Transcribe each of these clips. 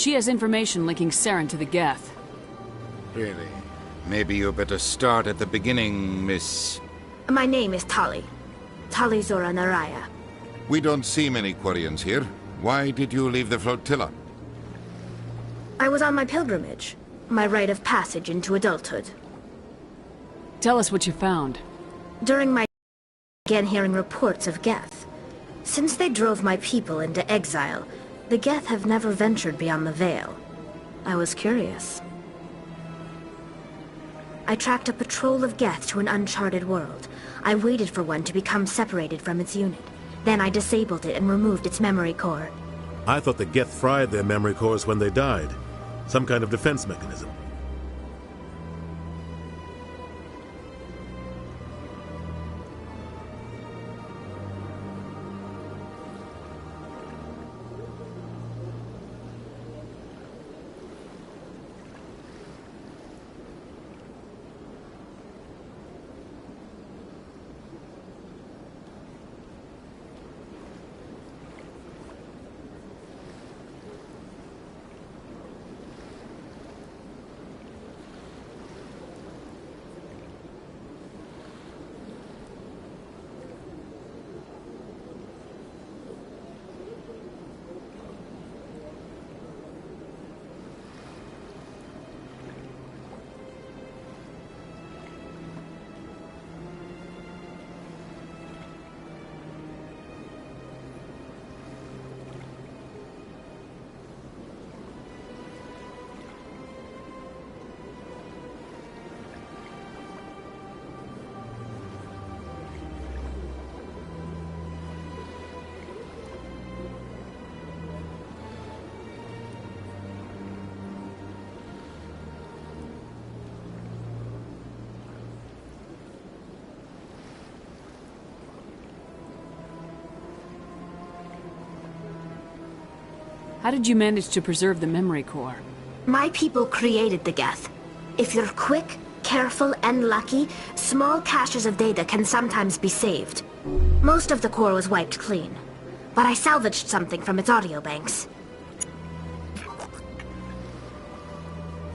She has information linking Saren to the Geth. Really? Maybe you better start at the beginning, Miss... My name is Tali. Tali Zora Naraya. We don't see many Quarians here. Why did you leave the flotilla? I was on my pilgrimage. My rite of passage into adulthood. Tell us what you found. During my... I began hearing reports of Geth. Since they drove my people into exile, the Geth have never ventured beyond the Veil. I was curious. I tracked a patrol of Geth to an uncharted world. I waited for one to become separated from its unit. Then I disabled it and removed its memory core. I thought the Geth fried their memory cores when they died. Some kind of defense mechanism. How did you manage to preserve the memory core? My people created the Geth. If you're quick, careful, and lucky, small caches of data can sometimes be saved. Most of the core was wiped clean, but I salvaged something from its audio banks.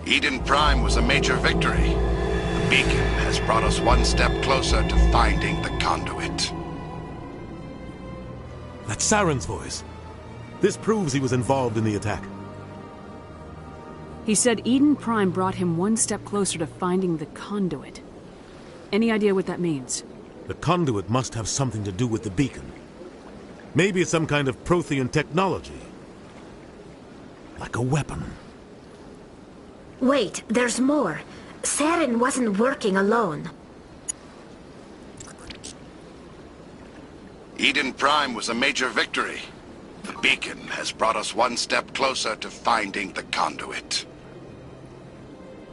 Eden Prime was a major victory. The beacon has brought us one step closer to finding the conduit. That's Saren's voice. This proves he was involved in the attack. He said Eden Prime brought him one step closer to finding the conduit. Any idea what that means? The conduit must have something to do with the beacon. Maybe it's some kind of Prothean technology. Like a weapon. Wait, there's more. Saren wasn't working alone. Eden Prime was a major victory. The beacon has brought us one step closer to finding the conduit.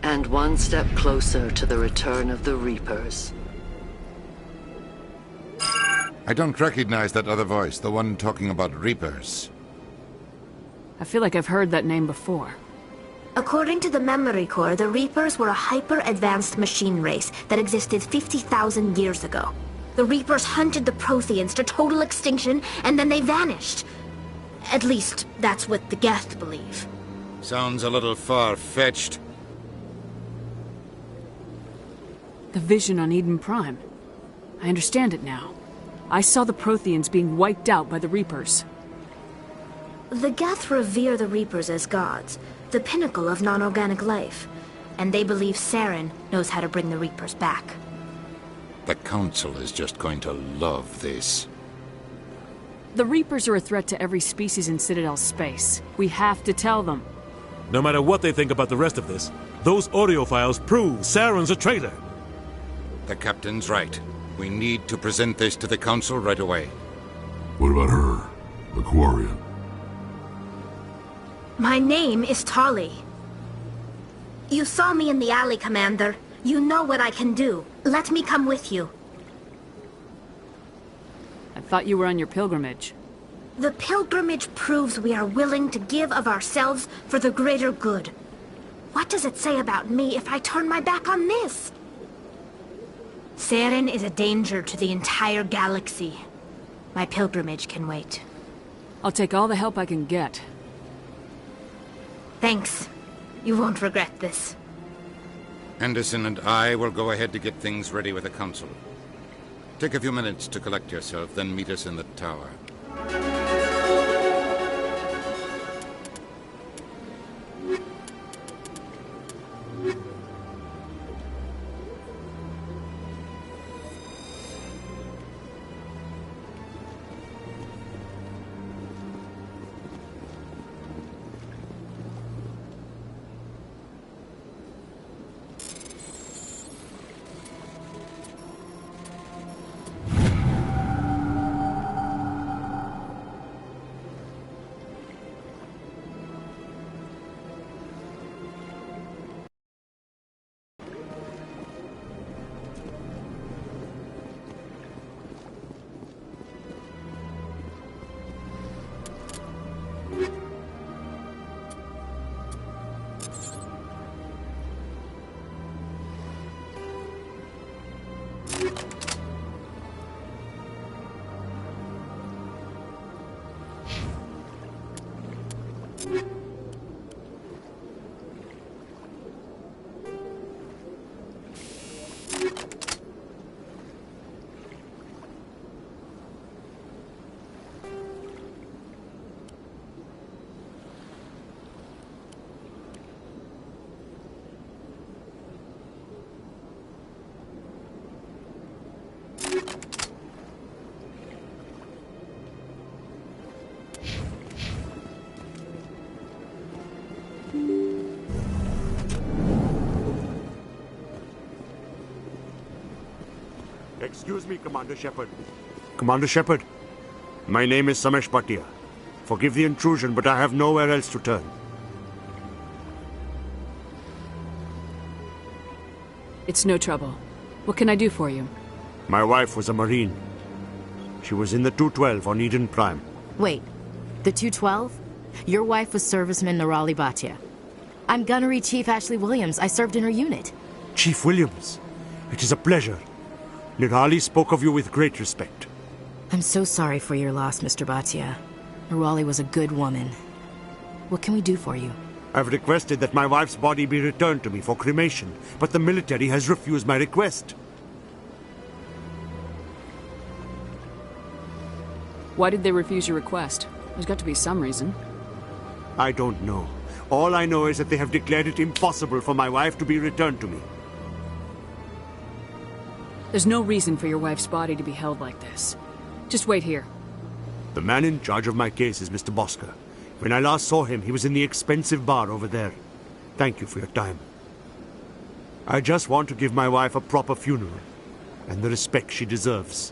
And one step closer to the return of the Reapers. I don't recognize that other voice, the one talking about Reapers. I feel like I've heard that name before. According to the memory core, the Reapers were a hyper-advanced machine race that existed 50,000 years ago. The Reapers hunted the Protheans to total extinction, and then they vanished. At least, that's what the Geth believe. Sounds a little far-fetched. The vision on Eden Prime. I understand it now. I saw the Protheans being wiped out by the Reapers. The Geth revere the Reapers as gods, the pinnacle of non-organic life. And they believe Saren knows how to bring the Reapers back. The Council is just going to love this. The Reapers are a threat to every species in Citadel space. We have to tell them. No matter what they think about the rest of this, those audio files prove Saren's a traitor. The Captain's right. We need to present this to the Council right away. What about her? The Quarian? My name is Tali. You saw me in the alley, Commander. You know what I can do. Let me come with you. I thought you were on your pilgrimage. The pilgrimage proves we are willing to give of ourselves for the greater good. What does it say about me if I turn my back on this? Saren is a danger to the entire galaxy. My pilgrimage can wait. I'll take all the help I can get. Thanks. You won't regret this. Anderson and I will go ahead to get things ready with the Council. Take a few minutes to collect yourself, then meet us in the tower. Excuse me, Commander Shepard. Commander Shepard, my name is Samesh Bhatia. Forgive the intrusion, but I have nowhere else to turn. It's no trouble. What can I do for you? My wife was a Marine. She was in the 212 on Eden Prime. Wait, the 212? Your wife was serviceman Nirali Bhatia. I'm Gunnery Chief Ashley Williams. I served in her unit. Chief Williams, it is a pleasure. Nirali spoke of you with great respect. I'm so sorry for your loss, Mr. Bhatia. Nirali was a good woman. What can we do for you? I've requested that my wife's body be returned to me for cremation, but the military has refused my request. Why did they refuse your request? There's got to be some reason. I don't know. All I know is that they have declared it impossible for my wife to be returned to me. There's no reason for your wife's body to be held like this. Just wait here. The man in charge of my case is Mr. Bosca. When I last saw him, he was in the expensive bar over there. Thank you for your time. I just want to give my wife a proper funeral, and the respect she deserves.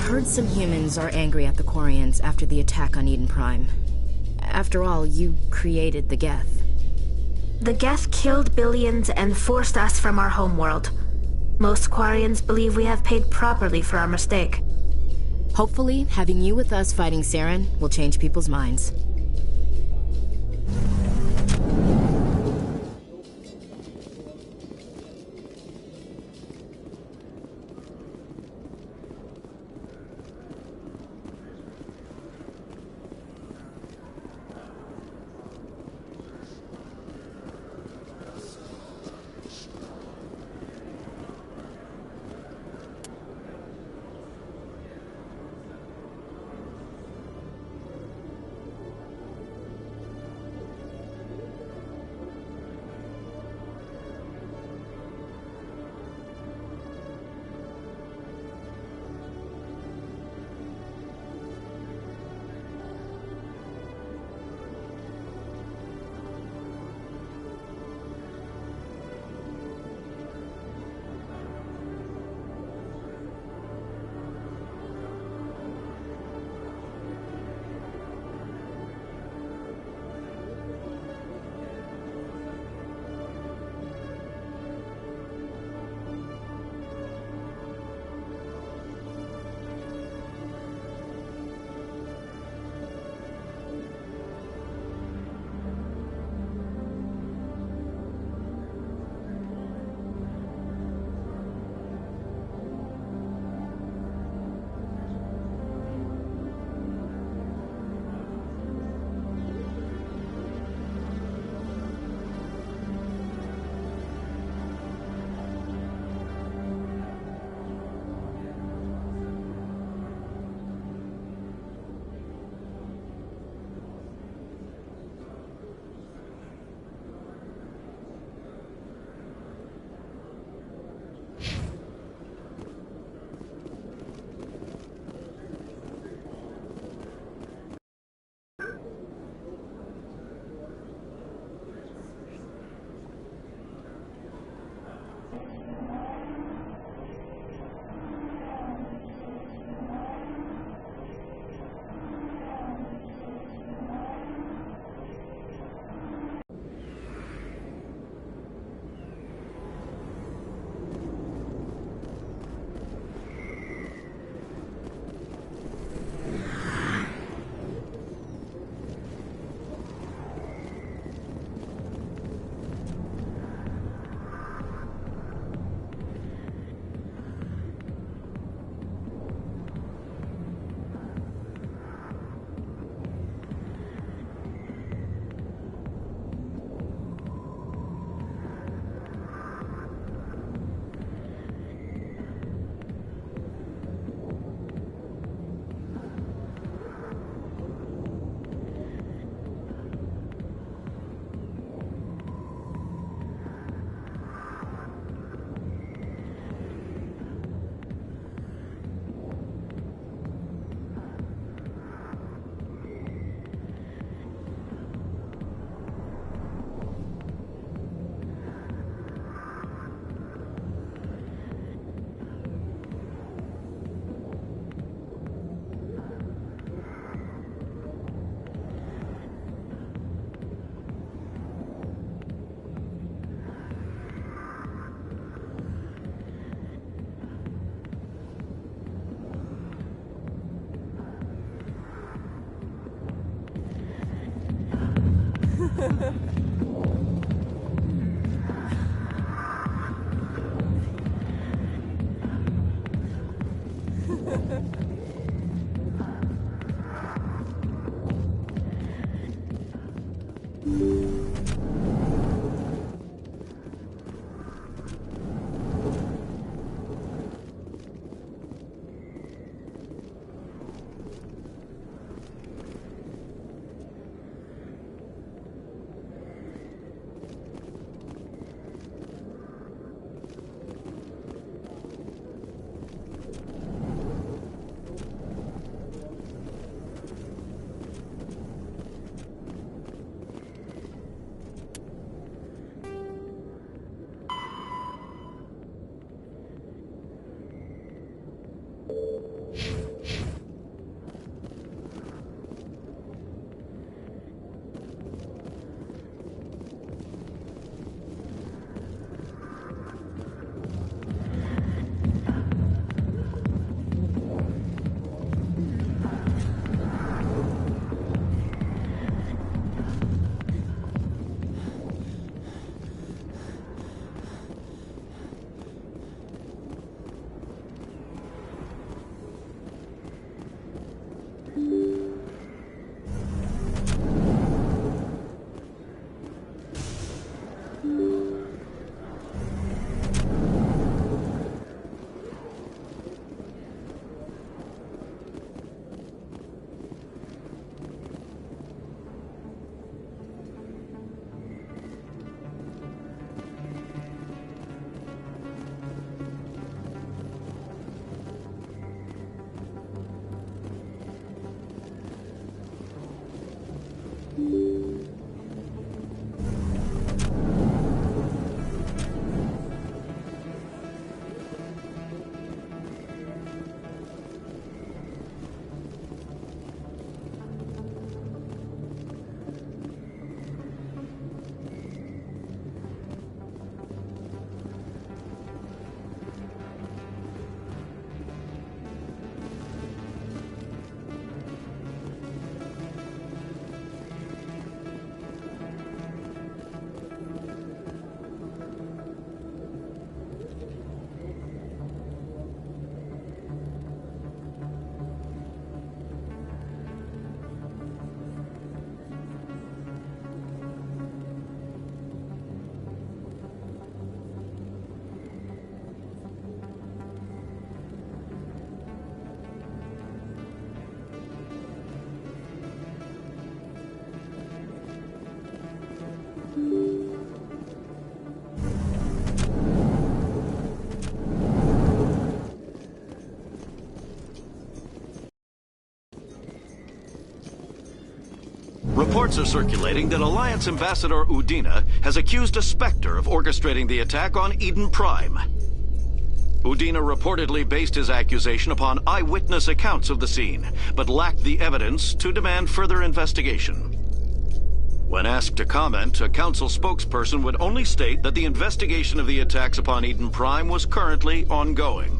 heard some humans are angry at the Quarians after the attack on Eden Prime. After all, you created the Geth. The Geth killed billions and forced us from our homeworld. Most Quarians believe we have paid properly for our mistake. Hopefully, having you with us fighting Saren will change people's minds. Reports are circulating that Alliance Ambassador Udina has accused a Spectre of orchestrating the attack on Eden Prime. Udina reportedly based his accusation upon eyewitness accounts of the scene, but lacked the evidence to demand further investigation. When asked to comment, a council spokesperson would only state that the investigation of the attacks upon Eden Prime was currently ongoing.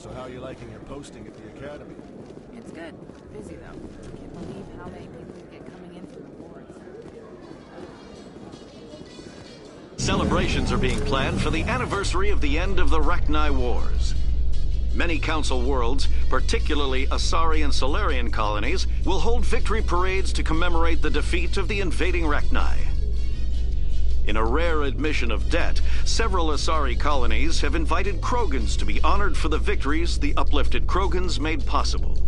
So how are you liking your posting at the academy? It's good. Busy though. Can't believe how many people you get coming in from the wards. Celebrations are being planned for the anniversary of the end of the Rachni Wars. Many Council worlds, particularly Asari and Solarian colonies, will hold victory parades to commemorate the defeat of the invading Rachni. In a rare admission of debt, several Asari colonies have invited Krogans to be honored for the victories the uplifted Krogans made possible.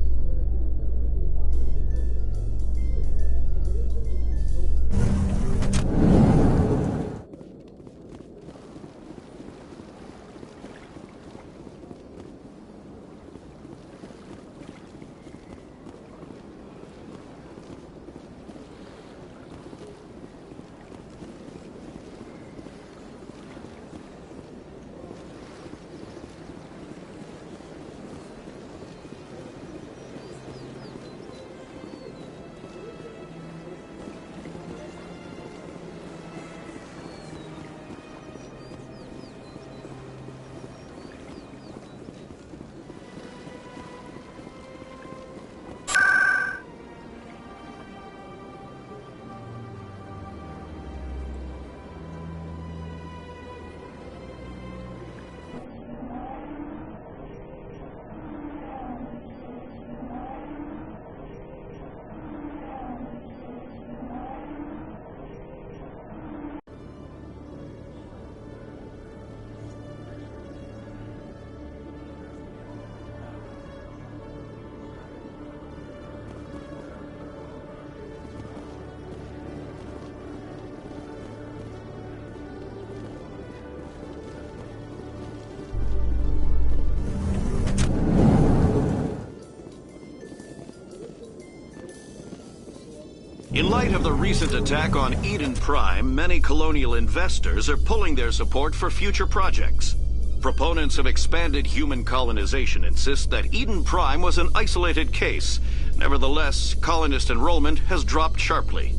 In light of the recent attack on Eden Prime, many colonial investors are pulling their support for future projects. Proponents of expanded human colonization insist that Eden Prime was an isolated case. Nevertheless, colonist enrollment has dropped sharply.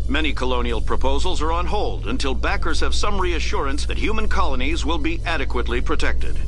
Many colonial proposals are on hold until backers have some reassurance that human colonies will be adequately protected.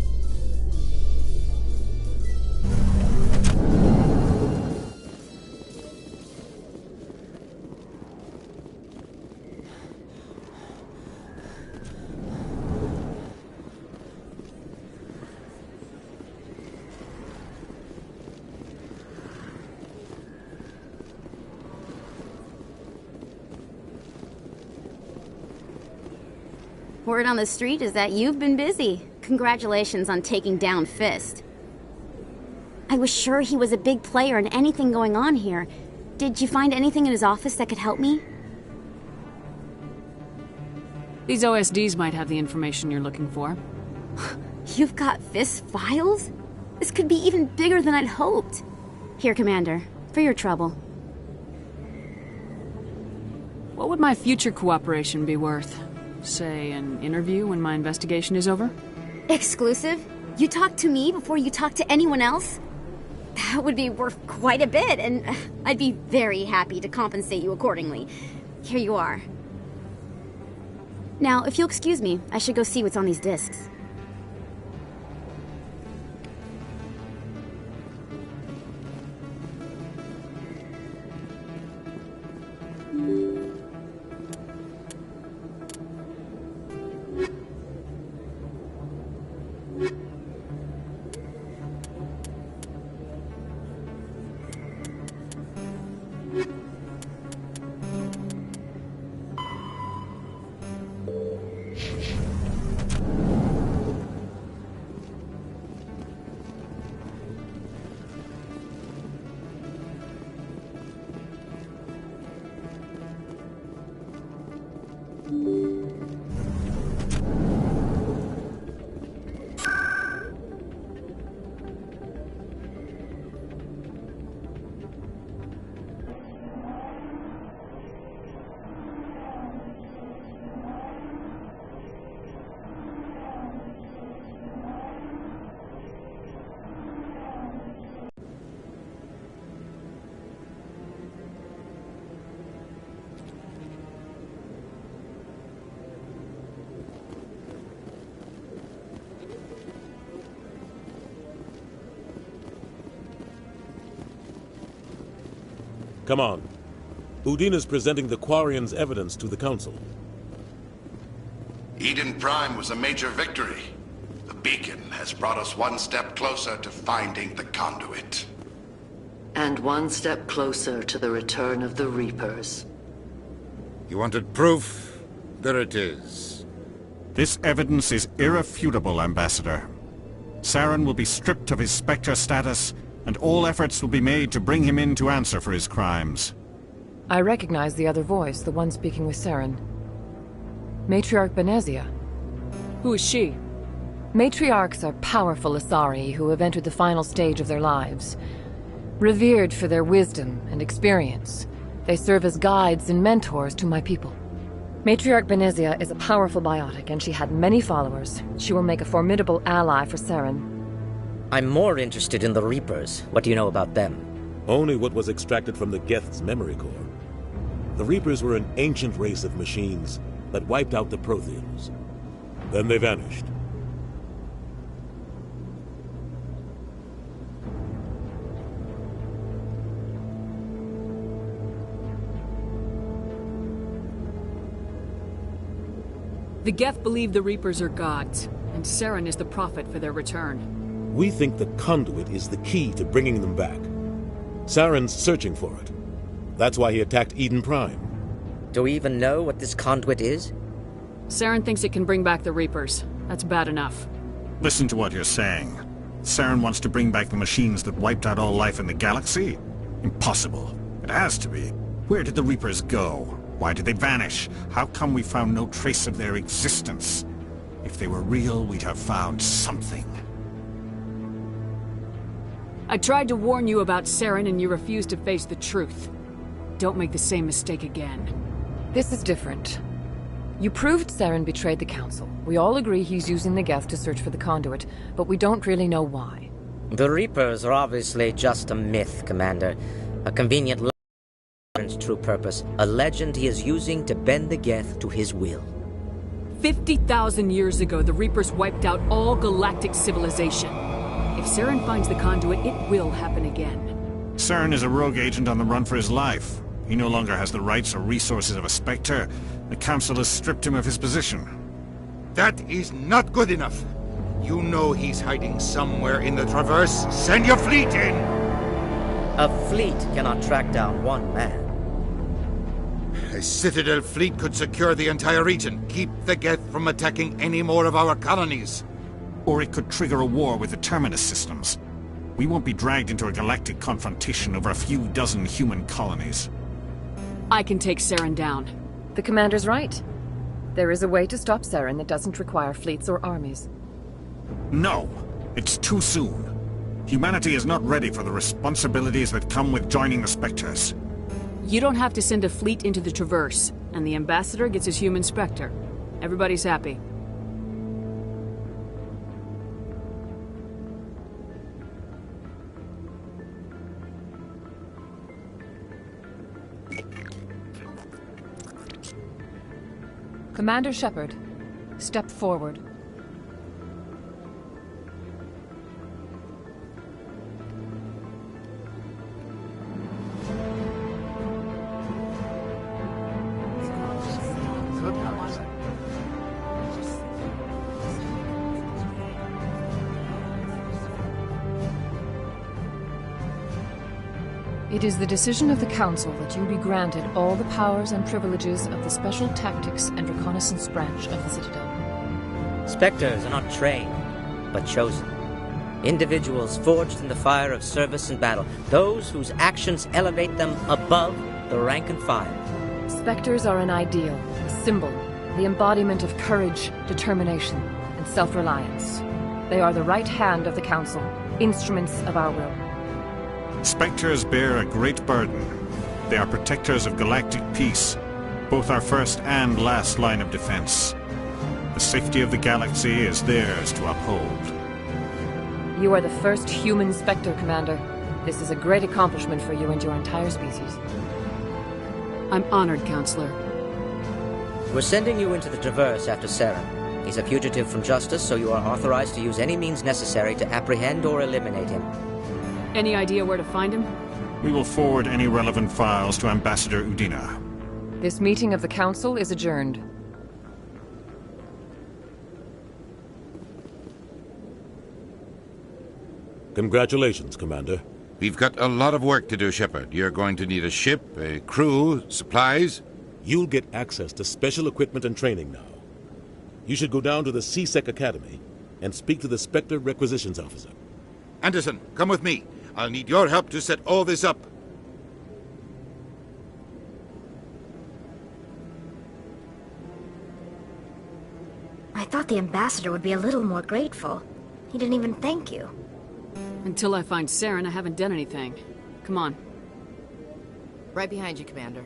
Word on the street is that you've been busy. Congratulations on taking down Fist. I was sure he was a big player in anything going on here. Did you find anything in his office that could help me? These OSDs might have the information you're looking for. You've got Fist files? This could be even bigger than I'd hoped. Here, Commander, for your trouble. What would my future cooperation be worth? Say, an interview when my investigation is over? Exclusive? You talk to me before you talk to anyone else? That would be worth quite a bit, and I'd be very happy to compensate you accordingly. Here you are. Now, if you'll excuse me, I should go see what's on these discs. Come on. Udina's presenting the Quarian's evidence to the Council. Eden Prime was a major victory. The beacon has brought us one step closer to finding the conduit. And one step closer to the return of the Reapers. You wanted proof? There it is. This evidence is irrefutable, Ambassador. Saren will be stripped of his Spectre status, and all efforts will be made to bring him in to answer for his crimes. I recognize the other voice, the one speaking with Saren. Matriarch Benezia. Who is she? Matriarchs are powerful Asari who have entered the final stage of their lives. Revered for their wisdom and experience, they serve as guides and mentors to my people. Matriarch Benezia is a powerful biotic, and she had many followers. She will make a formidable ally for Saren. I'm more interested in the Reapers. What do you know about them? Only what was extracted from the Geth's memory core. The Reapers were an ancient race of machines that wiped out the Protheans. Then they vanished. The Geth believe the Reapers are gods, and Saren is the prophet for their return. We think the conduit is the key to bringing them back. Saren's searching for it. That's why he attacked Eden Prime. Do we even know what this conduit is? Saren thinks it can bring back the Reapers. That's bad enough. Listen to what you're saying. Saren wants to bring back the machines that wiped out all life in the galaxy? Impossible. It has to be. Where did the Reapers go? Why did they vanish? How come we found no trace of their existence? If they were real, we'd have found something. I tried to warn you about Saren and you refused to face the truth. Don't make the same mistake again. This is different. You proved Saren betrayed the Council. We all agree he's using the Geth to search for the conduit, but we don't really know why. The Reapers are obviously just a myth, Commander. A convenient Saren's true purpose. A legend he is using to bend the Geth to his will. 50,000 years ago, the Reapers wiped out all galactic civilization. If Saren finds the conduit, it will happen again. Saren is a rogue agent on the run for his life. He no longer has the rights or resources of a Spectre. The Council has stripped him of his position. That is not good enough. You know he's hiding somewhere in the Traverse. Send your fleet in! A fleet cannot track down one man. A Citadel fleet could secure the entire region. Keep the Geth from attacking any more of our colonies. Or it could trigger a war with the Terminus systems. We won't be dragged into a galactic confrontation over a few dozen human colonies. I can take Saren down. The Commander's right. There is a way to stop Saren that doesn't require fleets or armies. No! It's too soon. Humanity is not ready for the responsibilities that come with joining the Spectres. You don't have to send a fleet into the Traverse, and the Ambassador gets his human Spectre. Everybody's happy. Commander Shepard, step forward. It is the decision of the Council that you be granted all the powers and privileges of the Special Tactics and Reconnaissance branch of the Citadel. Spectres are not trained, but chosen. Individuals forged in the fire of service and battle. Those whose actions elevate them above the rank and file. Spectres are an ideal, a symbol, the embodiment of courage, determination, and self-reliance. They are the right hand of the Council, instruments of our will. Spectres bear a great burden. They are protectors of galactic peace, both our first and last line of defense. The safety of the galaxy is theirs to uphold. You are the first human Spectre, Commander. This is a great accomplishment for you and your entire species. I'm honored, Counselor. We're sending you into the Traverse after Saren. He's a fugitive from justice, so you are authorized to use any means necessary to apprehend or eliminate him. Any idea where to find him? We will forward any relevant files to Ambassador Udina. This meeting of the Council is adjourned. Congratulations, Commander. We've got a lot of work to do, Shepard. You're going to need a ship, a crew, supplies. You'll get access to special equipment and training now. You should go down to the C-Sec Academy and speak to the Spectre Requisitions Officer. Anderson, come with me. I'll need your help to set all this up. I thought the ambassador would be a little more grateful. He didn't even thank you. Until I find Saren, I haven't done anything. Come on. Right behind you, Commander.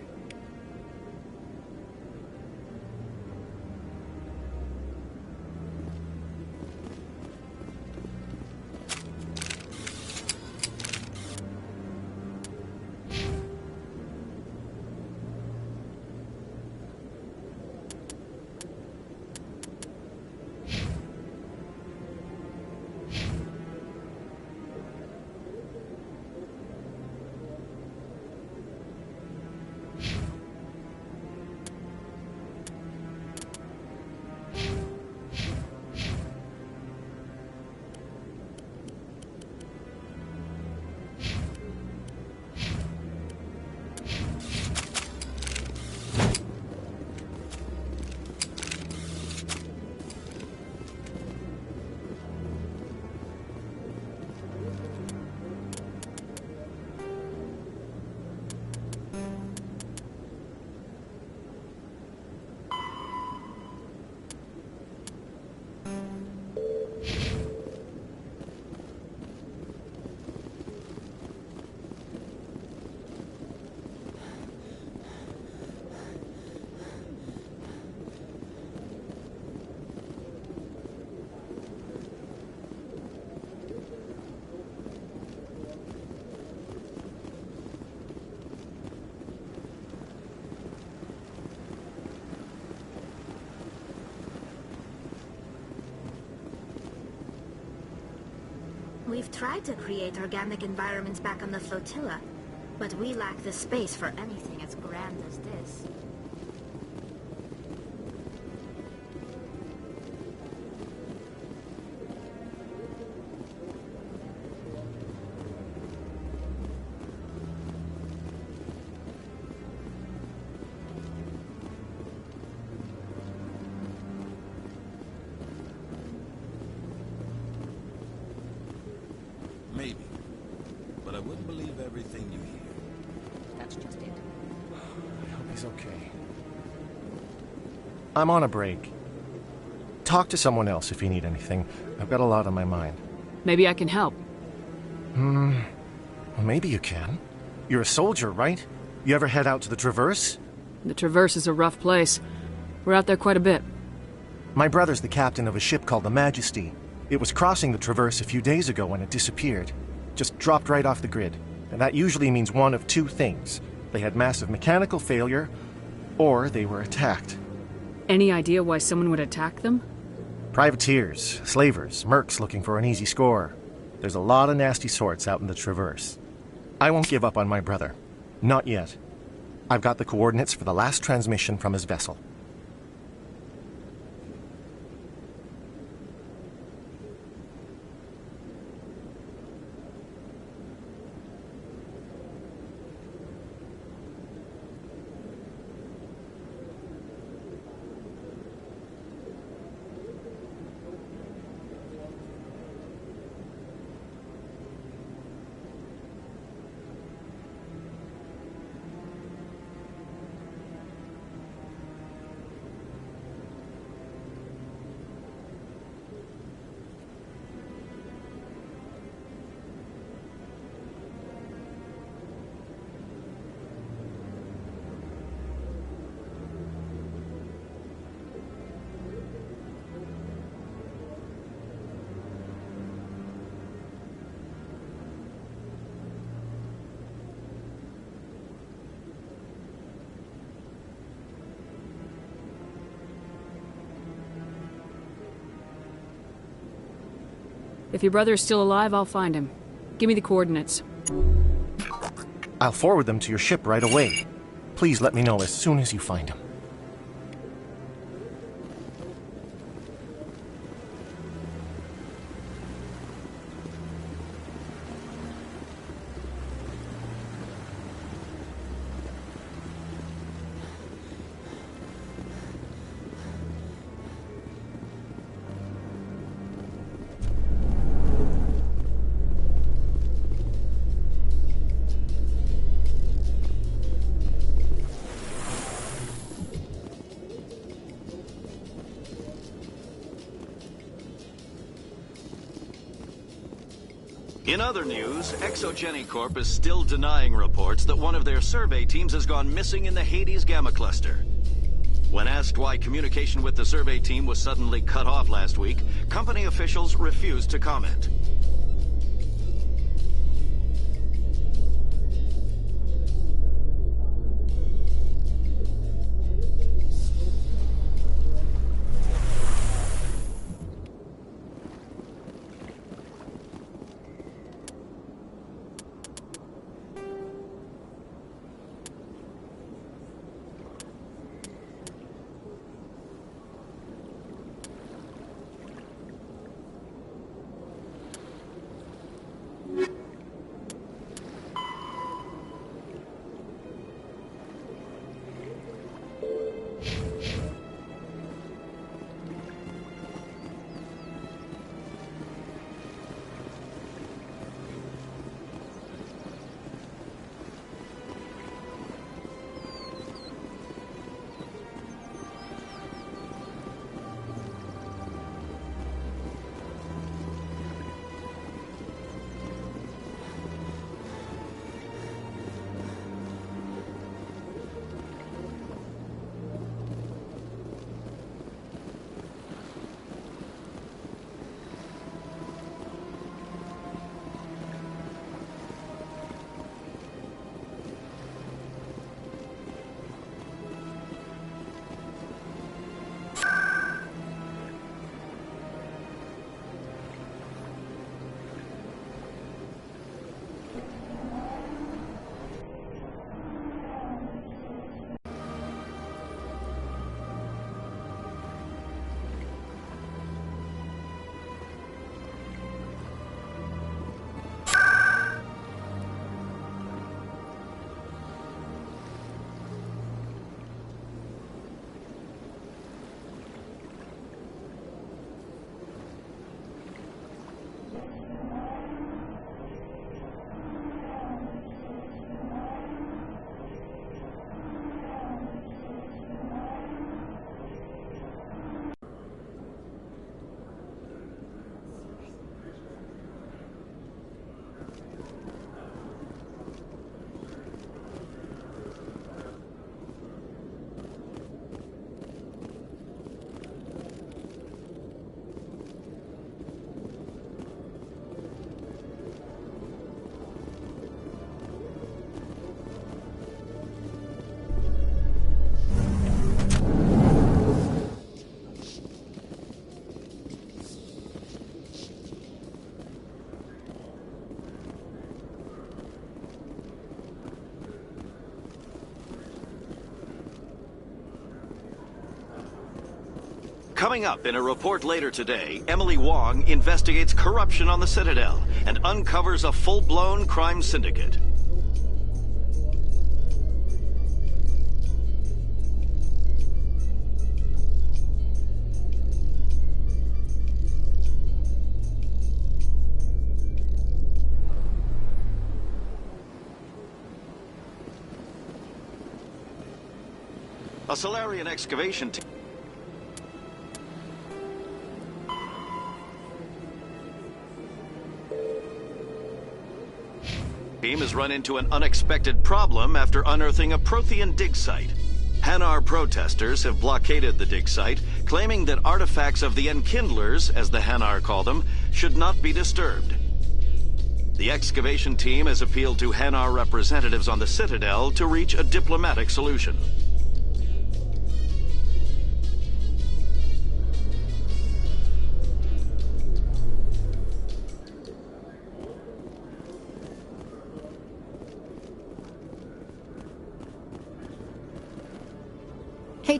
We've tried to create organic environments back on the flotilla, but we lack the space for anything as grand as this. Maybe. But I wouldn't believe everything you hear. That's just it. I hope he's okay. I'm on a break. Talk to someone else if you need anything. I've got a lot on my mind. Maybe I can help. Well, maybe you can. You're a soldier, right? You ever head out to the Traverse? The Traverse is a rough place. We're out there quite a bit. My brother's the captain of a ship called the Majesty. It was crossing the Traverse a few days ago when it disappeared. Just dropped right off the grid. And that usually means one of two things. They had massive mechanical failure, or they were attacked. Any idea why someone would attack them? Privateers, slavers, mercs looking for an easy score. There's a lot of nasty sorts out in the Traverse. I won't give up on my brother. Not yet. I've got the coordinates for the last transmission from his vessel. If your brother is still alive, I'll find him. Give me the coordinates. I'll forward them to your ship right away. Please let me know as soon as you find them. In other news, Exogeny Corp is still denying reports that one of their survey teams has gone missing in the Hades Gamma Cluster. When asked why communication with the survey team was suddenly cut off last week, company officials refused to comment. Coming up in a report later today, Emily Wong investigates corruption on the Citadel and uncovers a full-blown crime syndicate. A Solarian excavation team has run into an unexpected problem after unearthing a Prothean dig site. Hanar protesters have blockaded the dig site, claiming that artifacts of the Enkindlers, as the Hanar call them, should not be disturbed. The excavation team has appealed to Hanar representatives on the Citadel to reach a diplomatic solution.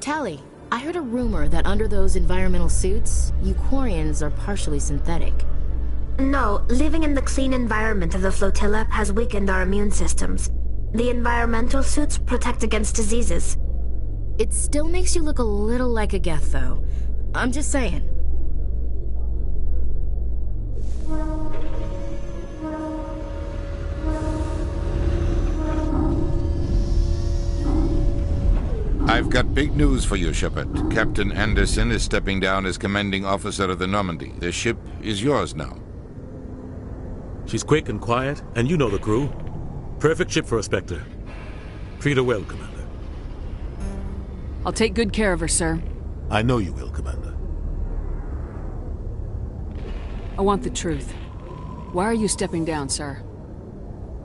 Tally, I heard a rumor that under those environmental suits, Euquarians are partially synthetic. No, living in the clean environment of the flotilla has weakened our immune systems. The environmental suits protect against diseases. It still makes you look a little like a Geth, though. I'm just saying. I've got big news for you, Shepard. Captain Anderson is stepping down as commanding officer of the Normandy. The ship is yours now. She's quick and quiet, and you know the crew. Perfect ship for a Spectre. Treat her well, Commander. I'll take good care of her, sir. I know you will, Commander. I want the truth. Why are you stepping down, sir?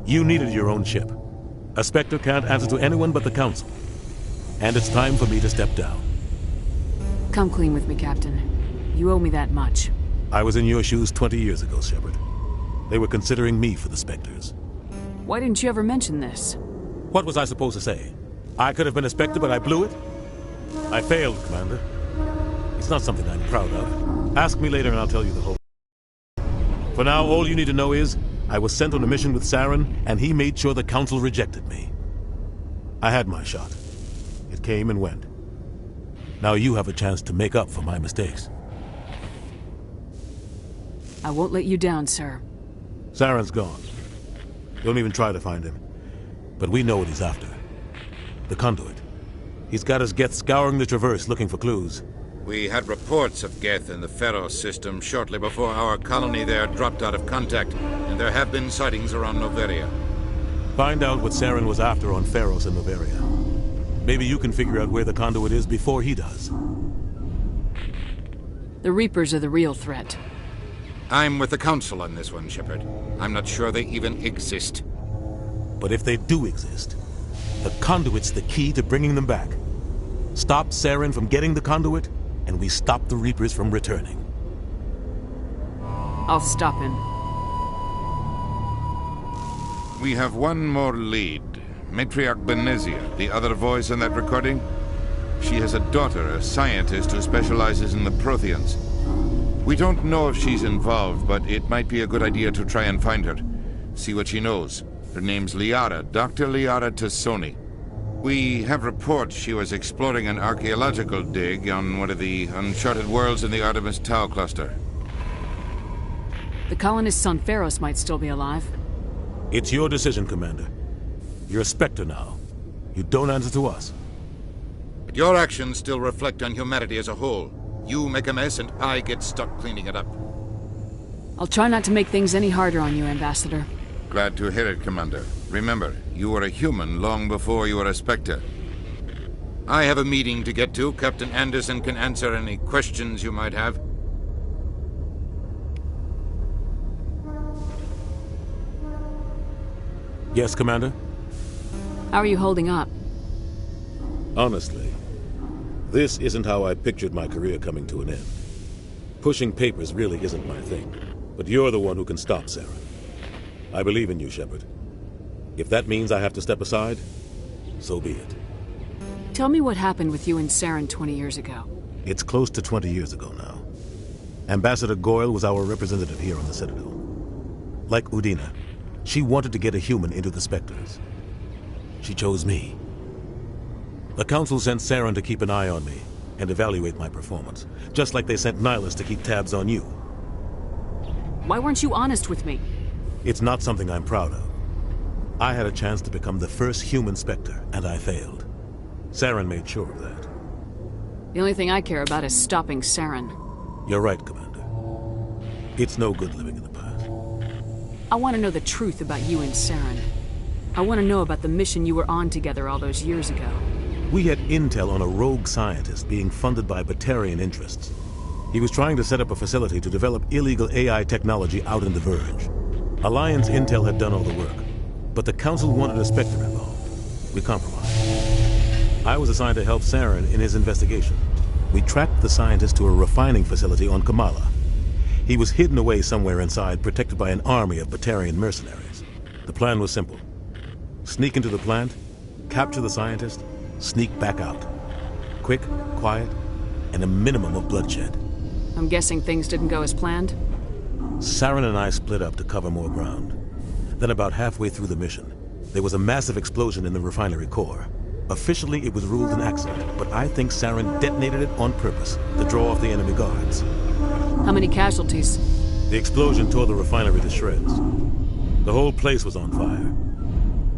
You needed your own ship. A Spectre can't answer to anyone but the Council. And it's time for me to step down. Come clean with me, Captain. You owe me that much. I was in your shoes 20 years ago, Shepard. They were considering me for the Spectres. Why didn't you ever mention this? What was I supposed to say? I could have been a Spectre, but I blew it? I failed, Commander. It's not something I'm proud of. Ask me later and I'll tell you the whole. For now, all you need to know is, I was sent on a mission with Saren, and he made sure the Council rejected me. I had my shot. It came and went. Now you have a chance to make up for my mistakes. I won't let you down, sir. Saren's gone. Don't even try to find him. But we know what he's after. The conduit. He's got his Geth scouring the Traverse looking for clues. We had reports of Geth in the Pharos system shortly before our colony there dropped out of contact, and there have been sightings around Noveria. Find out what Saren was after on Pharos and Noveria. Maybe you can figure out where the conduit is before he does. The Reapers are the real threat. I'm with the Council on this one, Shepard. I'm not sure they even exist. But if they do exist, the conduit's the key to bringing them back. Stop Saren from getting the conduit, and we stop the Reapers from returning. I'll stop him. We have one more lead. Matriarch Benezia, the other voice in that recording. She has a daughter, a scientist who specializes in the Protheans. We don't know if she's involved, but it might be a good idea to try and find her. See what she knows. Her name's Liara, Dr. Liara Tassoni. We have reports she was exploring an archaeological dig on one of the uncharted worlds in the Artemis Tau cluster. The colonists on Pharos might still be alive. It's your decision, Commander. You're a Spectre now. You don't answer to us. But your actions still reflect on humanity as a whole. You make a mess and I get stuck cleaning it up. I'll try not to make things any harder on you, Ambassador. Glad to hear it, Commander. Remember, you were a human long before you were a Spectre. I have a meeting to get to. Captain Anderson can answer any questions you might have. Yes, Commander? How are you holding up? Honestly, this isn't how I pictured my career coming to an end. Pushing papers really isn't my thing, but you're the one who can stop Saren. I believe in you, Shepard. If that means I have to step aside, so be it. Tell me what happened with you and Saren 20 years ago. It's close to 20 years ago now. Ambassador Goyle was our representative here on the Citadel. Like Udina, she wanted to get a human into the Spectres. She chose me. The Council sent Saren to keep an eye on me and evaluate my performance, just like they sent Nihilus to keep tabs on you. Why weren't you honest with me? It's not something I'm proud of. I had a chance to become the first human Spectre, and I failed. Saren made sure of that. The only thing I care about is stopping Saren. You're right, Commander. It's no good living in the past. I want to know the truth about you and Saren. I want to know about the mission you were on together all those years ago. We had intel on a rogue scientist being funded by Batarian interests. He was trying to set up a facility to develop illegal AI technology out in the Verge. Alliance intel had done all the work, but the Council wanted a Spectre involved. We compromised. I was assigned to help Saren in his investigation. We tracked the scientist to a refining facility on Kamala. He was hidden away somewhere inside, protected by an army of Batarian mercenaries. The plan was simple. Sneak into the plant, capture the scientist, sneak back out. quick, quiet, and a minimum of bloodshed. I'm guessing things didn't go as planned? Saren and I split up to cover more ground. Then about halfway through the mission, there was a massive explosion in the refinery core. Officially, it was ruled an accident, but I think Saren detonated it on purpose to draw off the enemy guards. How many casualties? The explosion tore the refinery to shreds. The whole place was on fire.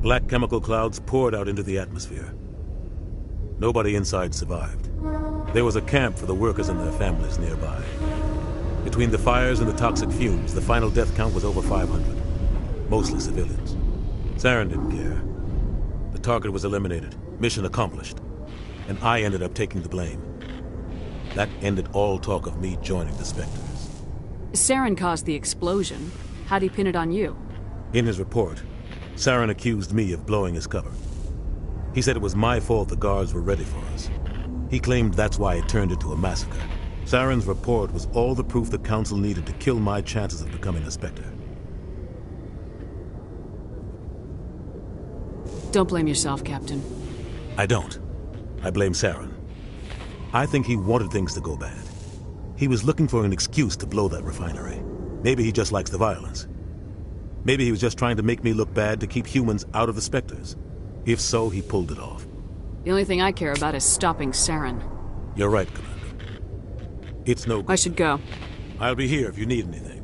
Black chemical clouds poured out into the atmosphere. Nobody inside survived. There was a camp for the workers and their families nearby. Between the fires and the toxic fumes, the final death count was over 500. Mostly civilians. Saren didn't care. The target was eliminated, mission accomplished, and I ended up taking the blame. That ended all talk of me joining the Spectres. Saren caused the explosion. How'd he pin it on you? In his report, Saren accused me of blowing his cover. He said it was my fault the guards were ready for us. He claimed that's why it turned into a massacre. Saren's report was all the proof the Council needed to kill my chances of becoming a Spectre. Don't blame yourself, Captain. I don't. I blame Saren. I think he wanted things to go bad. He was looking for an excuse to blow that refinery. Maybe he just likes the violence. Maybe he was just trying to make me look bad to keep humans out of the Spectres. If so, he pulled it off. The only thing I care about is stopping Saren. You're right, Commander. It's no good. I should go. I'll be here if you need anything.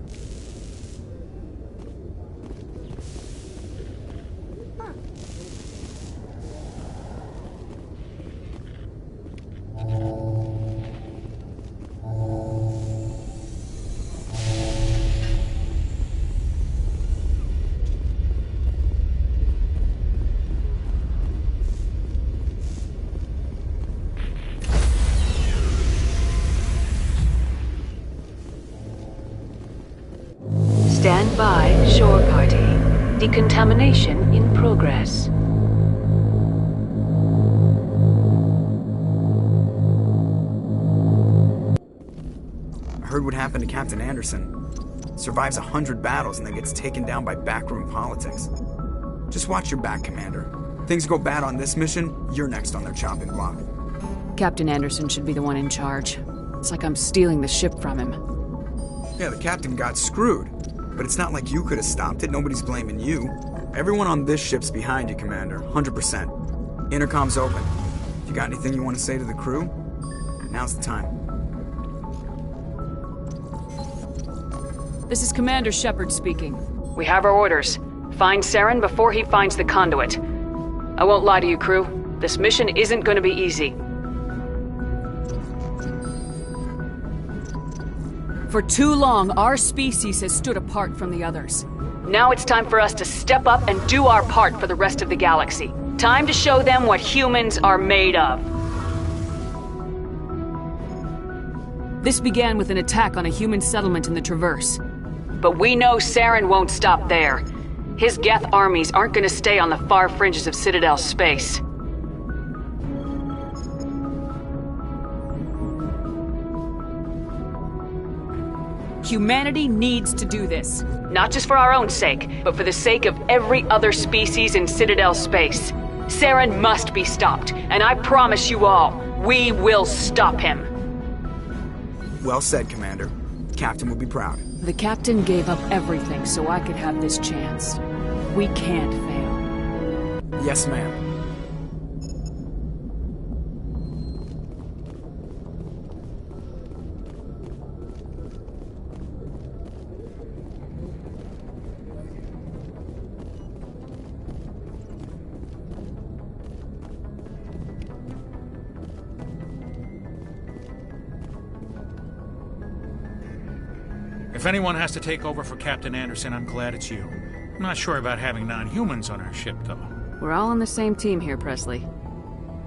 Stand by, shore party. Decontamination in progress. I heard what happened to Captain Anderson. Survives 100 battles and then gets taken down by backroom politics. Just watch your back, Commander. Things go bad on this mission, you're next on their chopping block. Captain Anderson should be the one in charge. It's like I'm stealing the ship from him. Yeah, the captain got screwed. But it's not like you could have stopped it. Nobody's blaming you. Everyone on this ship's behind you, Commander. 100%. Intercom's open. If you got anything you want to say to the crew, now's the time. This is Commander Shepard speaking. We have our orders. Find Saren before he finds the conduit. I won't lie to you, crew. This mission isn't going to be easy. For too long, our species has stood apart from the others. Now it's time for us to step up and do our part for the rest of the galaxy. Time to show them what humans are made of. This began with an attack on a human settlement in the Traverse. But we know Saren won't stop there. His Geth armies aren't going to stay on the far fringes of Citadel space. Humanity needs to do this. Not just for our own sake, but for the sake of every other species in Citadel space. Saren must be stopped, and I promise you all, we will stop him. Well said, Commander. Captain will be proud. The Captain gave up everything so I could have this chance. We can't fail. Yes, ma'am. If anyone has to take over for Captain Anderson, I'm glad it's you. I'm not sure about having non-humans on our ship, though. We're all on the same team here, Presley.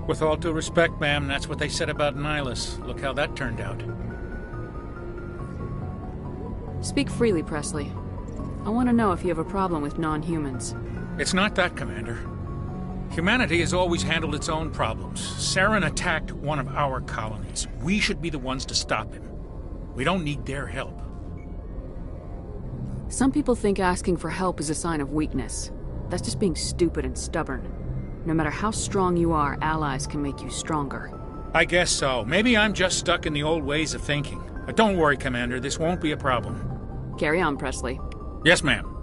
With all due respect, ma'am, that's what they said about Nihilus. Look how that turned out. Speak freely, Presley. I want to know if you have a problem with non-humans. It's not that, Commander. Humanity has always handled its own problems. Saren attacked one of our colonies. We should be the ones to stop him. We don't need their help. Some people think asking for help is a sign of weakness. That's just being stupid and stubborn. No matter how strong you are, allies can make you stronger. I guess so. Maybe I'm just stuck in the old ways of thinking. But don't worry, Commander. This won't be a problem. Carry on, Presley. Yes, ma'am.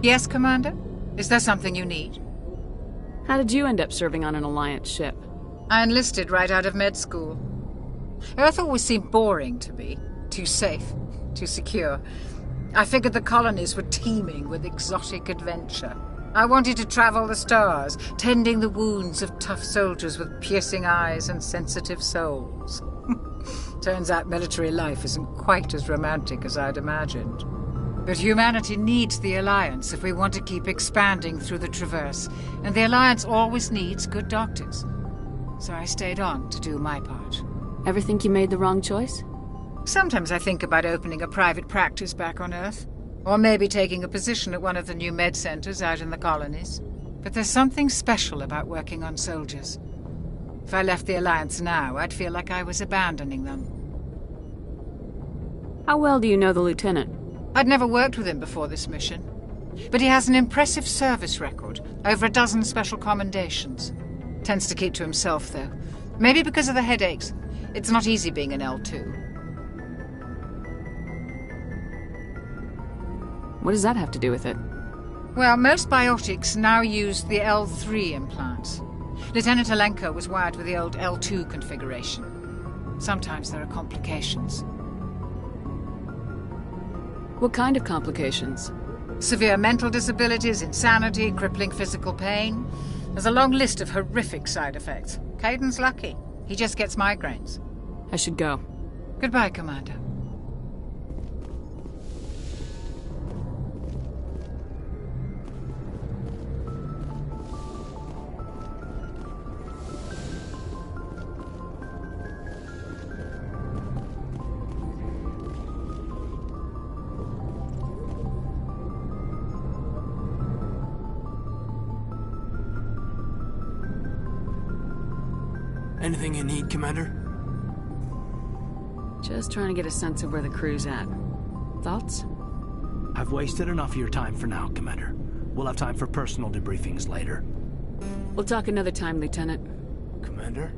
Yes, Commander? Is there something you need? How did you end up serving on an Alliance ship? I enlisted right out of med school. Earth always seemed boring to me. Too safe, too secure. I figured the colonies were teeming with exotic adventure. I wanted to travel the stars, tending the wounds of tough soldiers with piercing eyes and sensitive souls. Turns out military life isn't quite as romantic as I'd imagined. But humanity needs the Alliance if we want to keep expanding through the Traverse, and the Alliance always needs good doctors. So I stayed on to do my part. Ever think you made the wrong choice? Sometimes I think about opening a private practice back on Earth, or maybe taking a position at one of the new med centers out in the colonies. But there's something special about working on soldiers. If I left the Alliance now, I'd feel like I was abandoning them. How well do you know the Lieutenant? I'd never worked with him before this mission, but he has an impressive service record, over a dozen special commendations. Tends to keep to himself, though. Maybe because of the headaches. It's not easy being an L2. What does that have to do with it? Well, most biotics now use the L3 implants. Lieutenant Alenko was wired with the old L2 configuration. Sometimes there are complications. What kind of complications? Severe mental disabilities, insanity, crippling physical pain. There's a long list of horrific side effects. Caden's lucky. He just gets migraines. I should go. Goodbye, Commander. Anything you need, Commander? Just trying to get a sense of where the crew's at. Thoughts? I've wasted enough of your time for now, Commander. We'll have time for personal debriefings later. We'll talk another time, Lieutenant. Commander?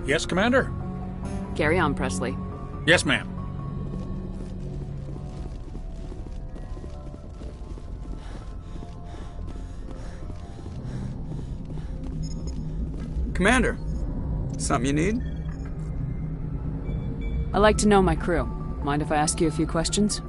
Yes, Commander? Carry on, Presley. Yes, ma'am. Commander, something you need? I like to know my crew. Mind if I ask you a few questions?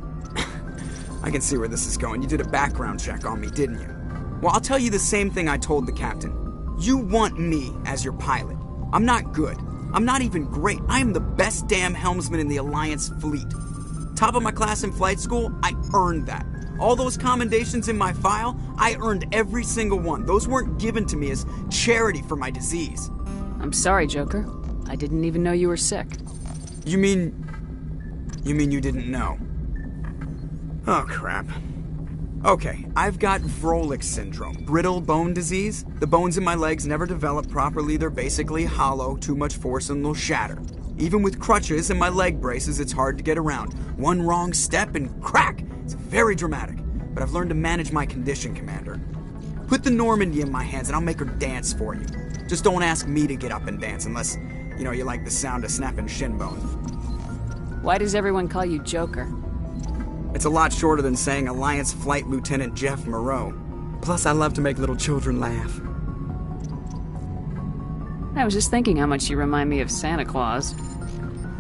I can see where this is going. You did a background check on me, didn't you? Well, I'll tell you the same thing I told the captain. You want me as your pilot. I'm not good. I'm not even great. I am the best damn helmsman in the Alliance fleet. Top of my class in flight school, I earned that. All those commendations in my file, I earned every single one. Those weren't given to me as charity for my disease. I'm sorry, Joker. I didn't even know you were sick. You mean you didn't know? Oh, crap. Okay, I've got Vrolik syndrome, brittle bone disease. The bones in my legs never develop properly. They're basically hollow, too much force and they'll shatter. Even with crutches and my leg braces, it's hard to get around. One wrong step and crack! It's very dramatic. But I've learned to manage my condition, Commander. Put the Normandy in my hands and I'll make her dance for you. Just don't ask me to get up and dance unless, you like the sound of snapping shin bone. Why does everyone call you Joker? It's a lot shorter than saying Alliance Flight Lieutenant Jeff Moreau. Plus, I love to make little children laugh. I was just thinking how much you remind me of Santa Claus.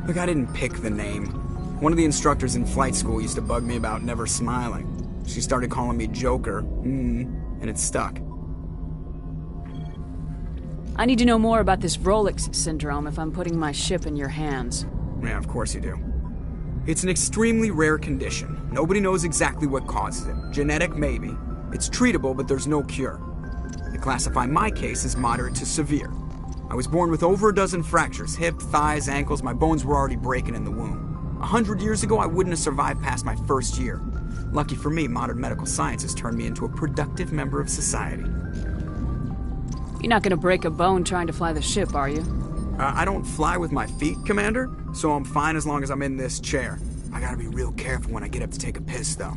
Look, I didn't pick the name. One of the instructors in flight school used to bug me about never smiling. She started calling me Joker, and it stuck. I need to know more about this Vrolik syndrome if I'm putting my ship in your hands. Yeah, of course you do. It's an extremely rare condition. Nobody knows exactly what causes it. Genetic, maybe. It's treatable, but there's no cure. They classify my case as moderate to severe. I was born with over a dozen fractures, hip, thighs, ankles. My bones were already breaking in the womb. 100 years ago, I wouldn't have survived past my first year. Lucky for me, modern medical science has turned me into a productive member of society. You're not gonna break a bone trying to fly the ship, are you? I don't fly with my feet, Commander, so I'm fine as long as I'm in this chair. I gotta be real careful when I get up to take a piss, though.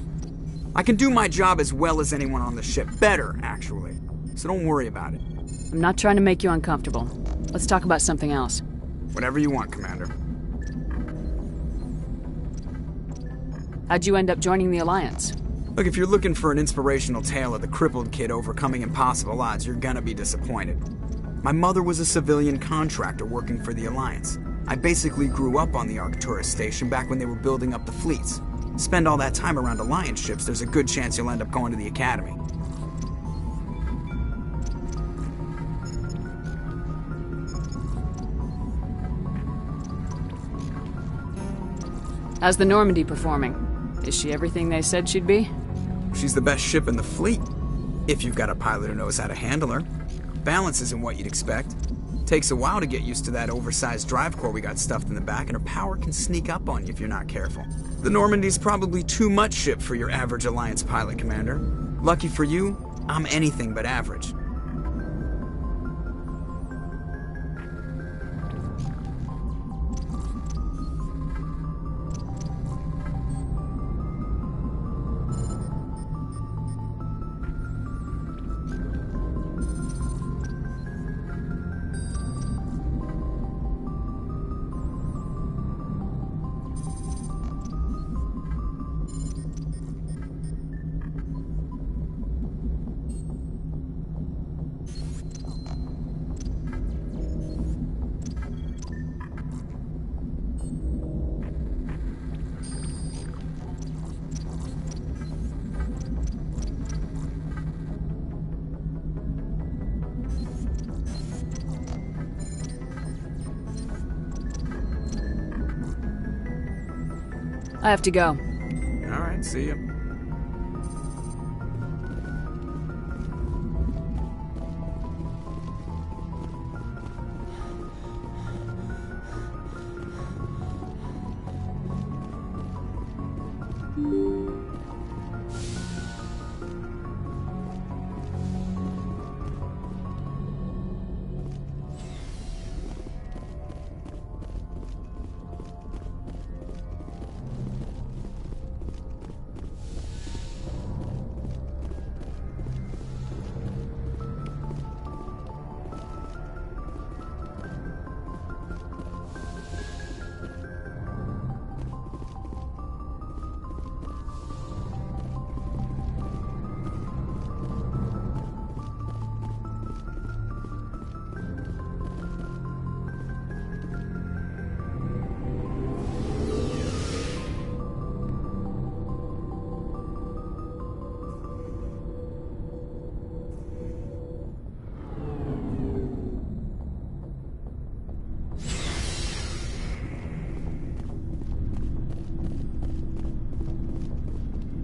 I can do my job as well as anyone on the ship. Better, actually. So don't worry about it. I'm not trying to make you uncomfortable. Let's talk about something else. Whatever you want, Commander. How'd you end up joining the Alliance? Look, if you're looking for an inspirational tale of the crippled kid overcoming impossible odds, you're gonna be disappointed. My mother was a civilian contractor working for the Alliance. I basically grew up on the Arcturus station back when they were building up the fleets. Spend all that time around Alliance ships, there's a good chance you'll end up going to the Academy. How's the Normandy performing? Is she everything they said she'd be? She's the best ship in the fleet, if you've got a pilot who knows how to handle her. Balance isn't what you'd expect. Takes a while to get used to that oversized drive core we got stuffed in the back, and her power can sneak up on you if you're not careful. The Normandy's probably too much ship for your average Alliance pilot, Commander. Lucky for you, I'm anything but average. I have to go. All right, see ya.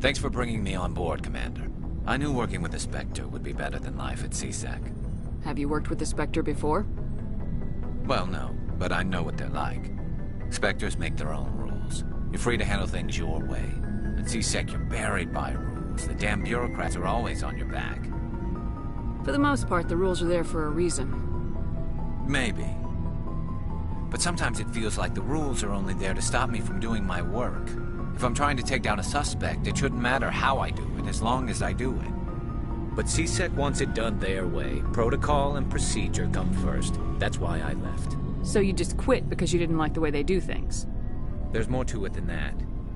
Thanks for bringing me on board, Commander. I knew working with the Spectre would be better than life at CSEC. Have you worked with the Spectre before? Well, no, but I know what they're like. Spectres make their own rules. You're free to handle things your way. At CSEC, you're buried by rules. The damn bureaucrats are always on your back. For the most part, the rules are there for a reason. Maybe. But sometimes it feels like the rules are only there to stop me from doing my work. If I'm trying to take down a suspect, it shouldn't matter how I do it, as long as I do it. But CSEC wants it done their way. Protocol and procedure come first. That's why I left. So you just quit because you didn't like the way they do things? There's more to it than that.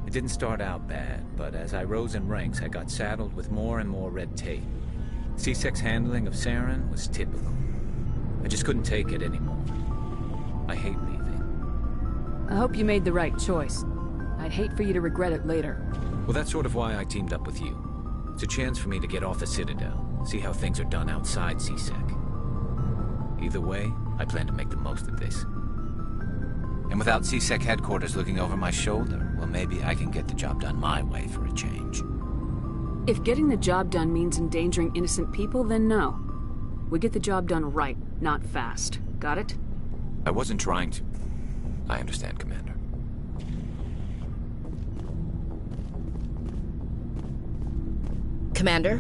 It didn't start out bad, but as I rose in ranks, I got saddled with more and more red tape. CSEC's handling of Saren was typical. I just couldn't take it anymore. I hate leaving. I hope you made the right choice. I'd hate for you to regret it later. Well, that's sort of why I teamed up with you. It's a chance for me to get off the Citadel, see how things are done outside CSEC. Either way, I plan to make the most of this. And without CSEC headquarters looking over my shoulder, well, maybe I can get the job done my way for a change. If getting the job done means endangering innocent people, then no. We get the job done right, not fast. Got it? I wasn't trying to... I understand, Commander. Commander?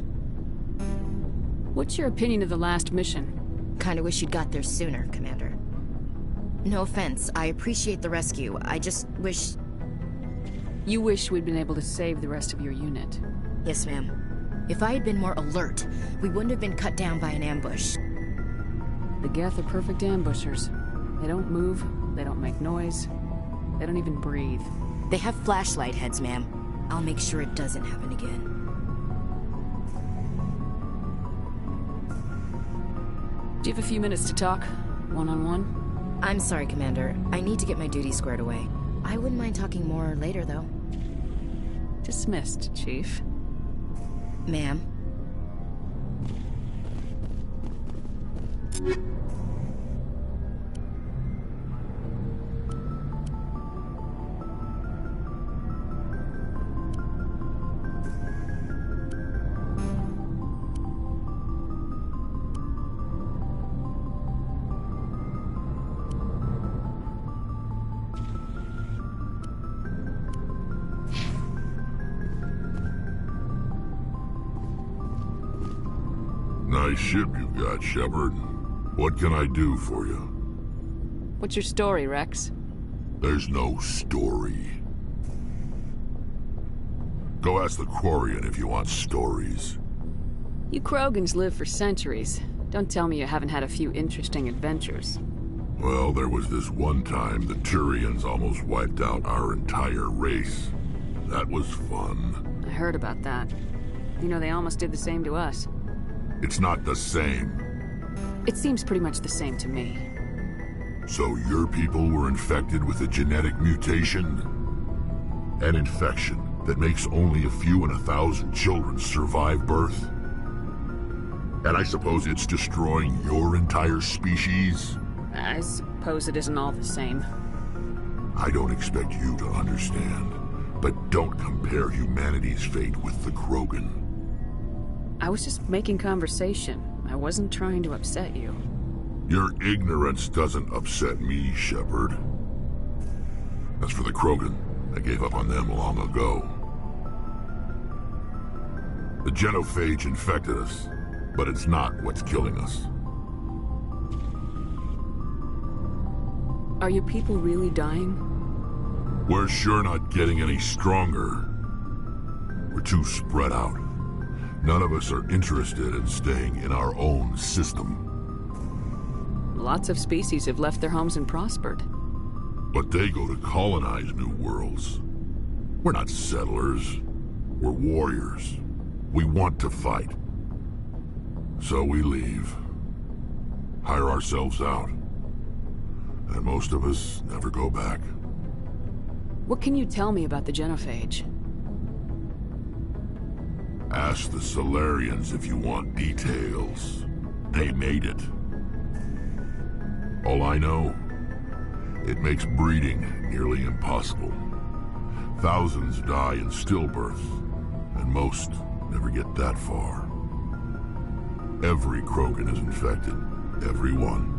What's your opinion of the last mission? Kinda wish you'd got there sooner, Commander. No offense, I appreciate the rescue. I just wish... You wish we'd been able to save the rest of your unit. Yes, ma'am. If I had been more alert, we wouldn't have been cut down by an ambush. The Geth are perfect ambushers. They don't move, they don't make noise, they don't even breathe. They have flashlight heads, ma'am. I'll make sure it doesn't happen again. Do you have a few minutes to talk? One-on-one? I'm sorry, Commander. I need to get my duties squared away. I wouldn't mind talking more later, though. Dismissed, Chief. Ma'am. Nice ship you got, Shepard. What can I do for you? What's your story, Rex? There's no story. Go ask the Quarian if you want stories. You Krogans live for centuries. Don't tell me you haven't had a few interesting adventures. Well, there was this one time the Turians almost wiped out our entire race. That was fun. I heard about that. You know, they almost did the same to us. It's not the same. It seems pretty much the same to me. So your people were infected with a genetic mutation? An infection that makes only a few in 1,000 children survive birth? And I suppose it's destroying your entire species? I suppose it isn't all the same. I don't expect you to understand, but don't compare humanity's fate with the Krogan. I was just making conversation. I wasn't trying to upset you. Your ignorance doesn't upset me, Shepard. As for the Krogan, I gave up on them long ago. The genophage infected us, but it's not what's killing us. Are your people really dying? We're sure not getting any stronger. We're too spread out. None of us are interested in staying in our own system. Lots of species have left their homes and prospered. But they go to colonize new worlds. We're not settlers. We're warriors. We want to fight. So we leave. Hire ourselves out. And most of us never go back. What can you tell me about the genophage? Ask the Solarians if you want details. They made it. All I know, it makes breeding nearly impossible. Thousands die in stillbirth, And most never get that far. Every Krogan is infected. Every one.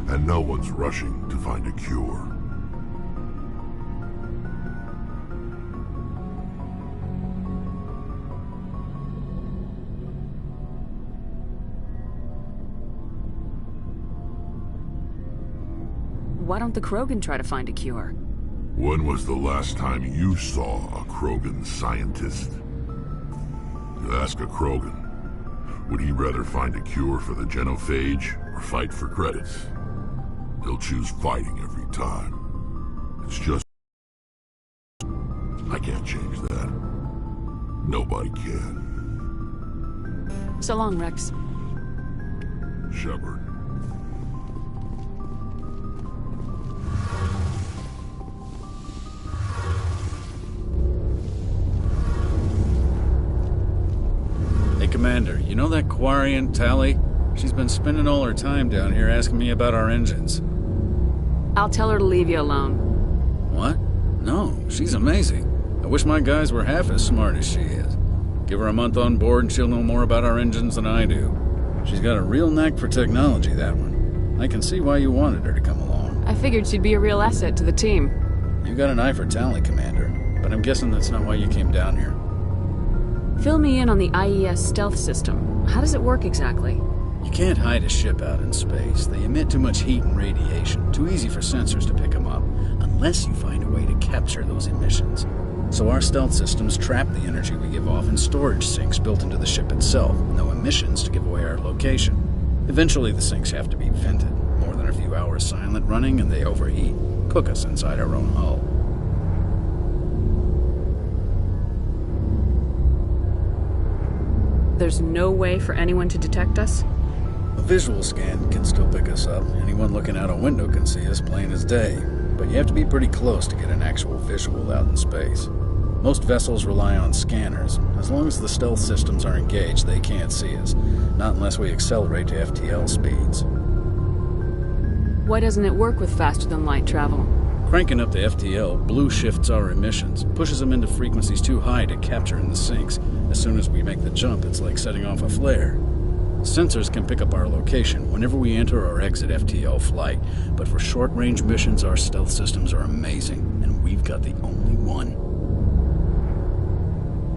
And no one's rushing to find a cure. Why don't the Krogan try to find a cure? When was the last time you saw a Krogan scientist? You ask a Krogan, would he rather find a cure for the genophage or fight for credits? He'll choose fighting every time. It's just... I can't change that. Nobody can. So long, Rex. Shepard. Hey, Commander, you know that Quarian, Tally? She's been spending all her time down here asking me about our engines. I'll tell her to leave you alone. What? No, she's amazing. I wish my guys were half as smart as she is. Give her a month on board and she'll know more about our engines than I do. She's got a real knack for technology, that one. I can see why you wanted her to come along. I figured she'd be a real asset to the team. You got an eye for Tally, Commander, but I'm guessing that's not why you came down here. Fill me in on the IES stealth system. How does it work exactly? You can't hide a ship out in space. They emit too much heat and radiation. Too easy for sensors to pick them up, unless you find a way to capture those emissions. So our stealth systems trap the energy we give off in storage sinks built into the ship itself. No emissions to give away our location. Eventually the sinks have to be vented. More than a few hours silent running and they overheat. Cook us inside our own hull. There's no way for anyone to detect us? A visual scan can still pick us up. Anyone looking out a window can see us plain as day. But you have to be pretty close to get an actual visual out in space. Most vessels rely on scanners. As long as the stealth systems are engaged, they can't see us. Not unless we accelerate to FTL speeds. Why doesn't it work with faster-than-light travel? Cranking up the FTL blue shifts our emissions, pushes them into frequencies too high to capture in the sinks. As soon as we make the jump, it's like setting off a flare. Sensors can pick up our location whenever we enter or exit FTL flight, but for short-range missions, our stealth systems are amazing, and we've got the only one.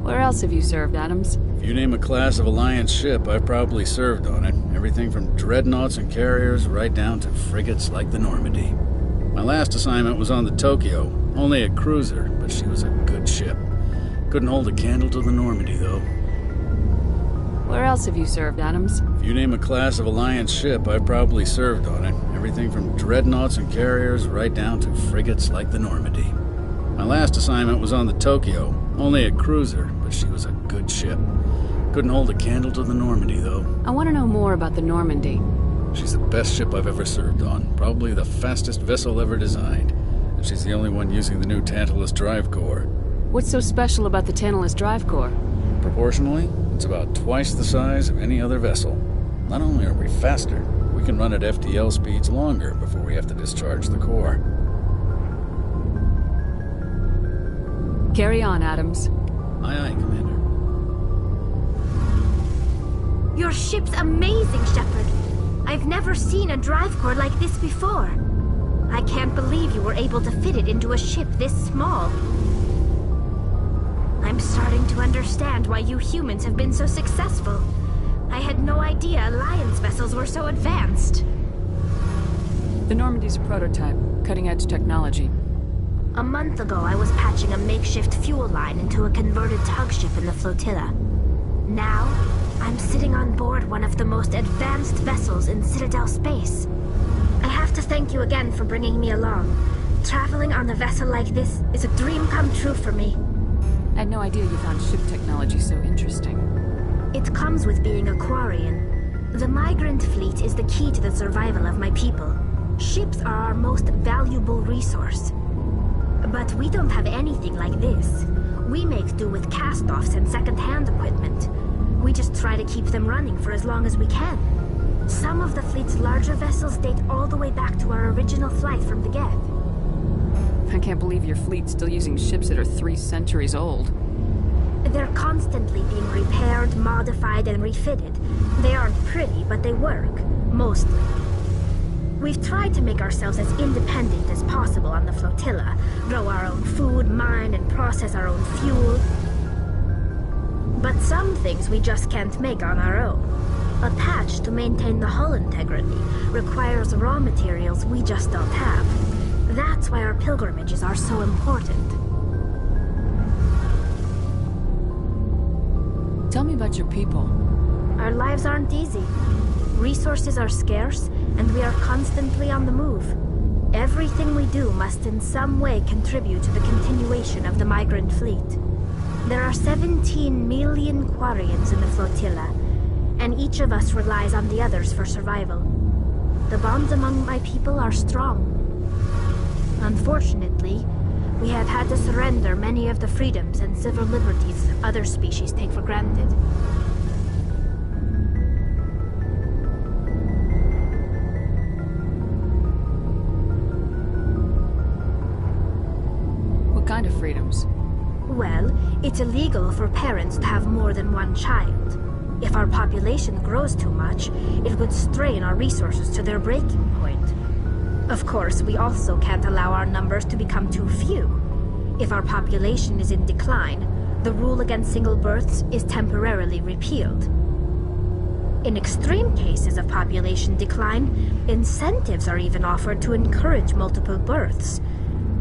Where else have you served, Adams? If you name a class of Alliance ship, I've probably served on it. Everything from dreadnoughts and carriers right down to frigates like the Normandy. My last assignment was on the Tokyo, only a cruiser, but she was a good ship. Couldn't hold a candle to the Normandy, though. Where else have you served, Adams? If you name a class of Alliance ship, I've probably served on it. Everything from dreadnoughts and carriers right down to frigates like the Normandy. My last assignment was on the Tokyo, only a cruiser, but she was a good ship. Couldn't hold a candle to the Normandy, though. I want to know more about the Normandy. She's the best ship I've ever served on. Probably the fastest vessel ever designed. And she's the only one using the new Tantalus drive core. What's so special about the Tantalus drive core? Proportionally, it's about twice the size of any other vessel. Not only are we faster, we can run at FTL speeds longer before we have to discharge the core. Carry on, Adams. Aye, aye, Commander. Your ship's amazing, Shepard. I've never seen a drive core like this before. I can't believe you were able to fit it into a ship this small. I'm starting to understand why you humans have been so successful. I had no idea Alliance vessels were so advanced. The Normandy's a prototype, cutting-edge technology. A month ago, I was patching a makeshift fuel line into a converted tug ship in the flotilla. Now, I'm sitting on board one of the most advanced vessels in Citadel space. I have to thank you again for bringing me along. Traveling on a vessel like this is a dream come true for me. I had no idea you found ship technology so interesting. It comes with being a Quarian. The migrant fleet is the key to the survival of my people. Ships are our most valuable resource. But we don't have anything like this. We make do with cast-offs and second-hand equipment. We just try to keep them running for as long as we can. Some of the fleet's larger vessels date all the way back to our original flight from the Geth. I can't believe your fleet's still using ships that are 3 centuries old. They're constantly being repaired, modified, and refitted. They aren't pretty, but they work. Mostly. We've tried to make ourselves as independent as possible on the flotilla. Grow our own food, mine, and process our own fuel. But some things we just can't make on our own. A patch to maintain the hull integrity requires raw materials we just don't have. That's why our pilgrimages are so important. Tell me about your people. Our lives aren't easy. Resources are scarce, and we are constantly on the move. Everything we do must in some way contribute to the continuation of the migrant fleet. There are 17 million Quarians in the flotilla, and each of us relies on the others for survival. The bonds among my people are strong. Unfortunately, we have had to surrender many of the freedoms and civil liberties other species take for granted. What kind of freedoms? Well, it's illegal for parents to have more than one child. If our population grows too much, it would strain our resources to their breaking point. Of course, we also can't allow our numbers to become too few. If our population is in decline, the rule against single births is temporarily repealed. In extreme cases of population decline, incentives are even offered to encourage multiple births,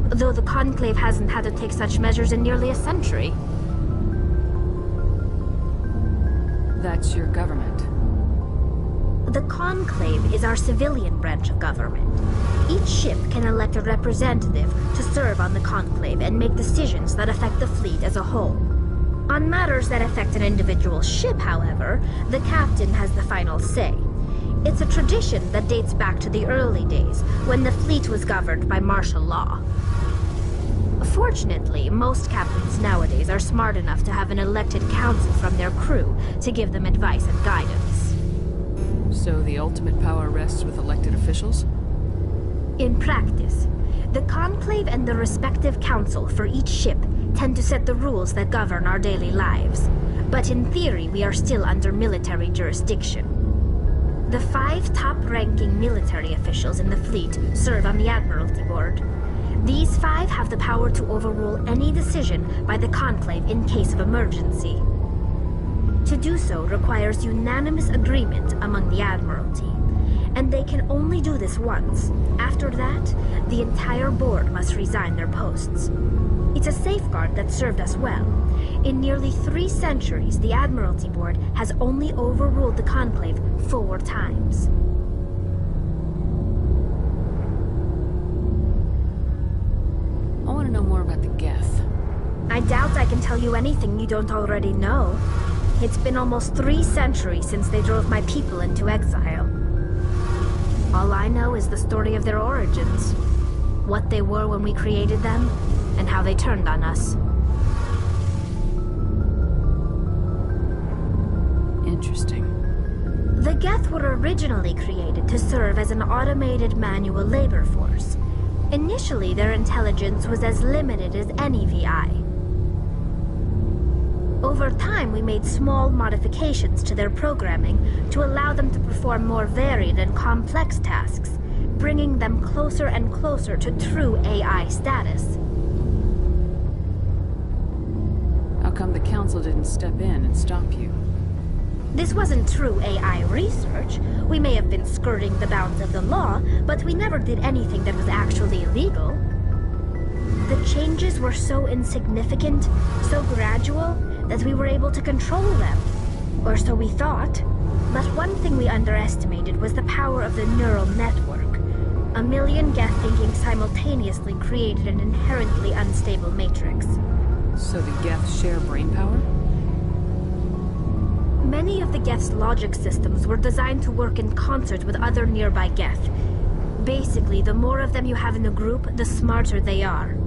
though the Conclave hasn't had to take such measures in nearly a century. That's your government. The Conclave is our civilian branch of government. Each ship can elect a representative to serve on the Conclave and make decisions that affect the fleet as a whole. On matters that affect an individual ship, however, the captain has the final say. It's a tradition that dates back to the early days, when the fleet was governed by martial law. Fortunately, most captains nowadays are smart enough to have an elected council from their crew to give them advice and guidance. So the ultimate power rests with elected officials? In practice, the Conclave and the respective council for each ship tend to set the rules that govern our daily lives. But in theory, we are still under military jurisdiction. The 5 top-ranking military officials in the fleet serve on the Admiralty Board. These 5 have the power to overrule any decision by the Conclave in case of emergency. To do so requires unanimous agreement among the Admiralty, and they can only do this once. After that, the entire board must resign their posts. It's a safeguard that served us well. In nearly 3 centuries, the Admiralty Board has only overruled the Conclave 4 times. I want to know more about the Geth. I doubt I can tell you anything you don't already know. It's been almost 3 centuries since they drove my people into exile. All I know is the story of their origins. What they were when we created them, and how they turned on us. Interesting. The Geth were originally created to serve as an automated manual labor force. Initially, their intelligence was as limited as any VI. Over time, we made small modifications to their programming to allow them to perform more varied and complex tasks, bringing them closer and closer to true AI status. How come the Council didn't step in and stop you? This wasn't true AI research. We may have been skirting the bounds of the law, but we never did anything that was actually illegal. The changes were so insignificant, so gradual, that we were able to control them. Or so we thought. But one thing we underestimated was the power of the neural network. A million Geth thinking simultaneously created an inherently unstable matrix. So the Geth share brain power? Many of the Geth's logic systems were designed to work in concert with other nearby Geth. Basically, the more of them you have in a group, the smarter they are.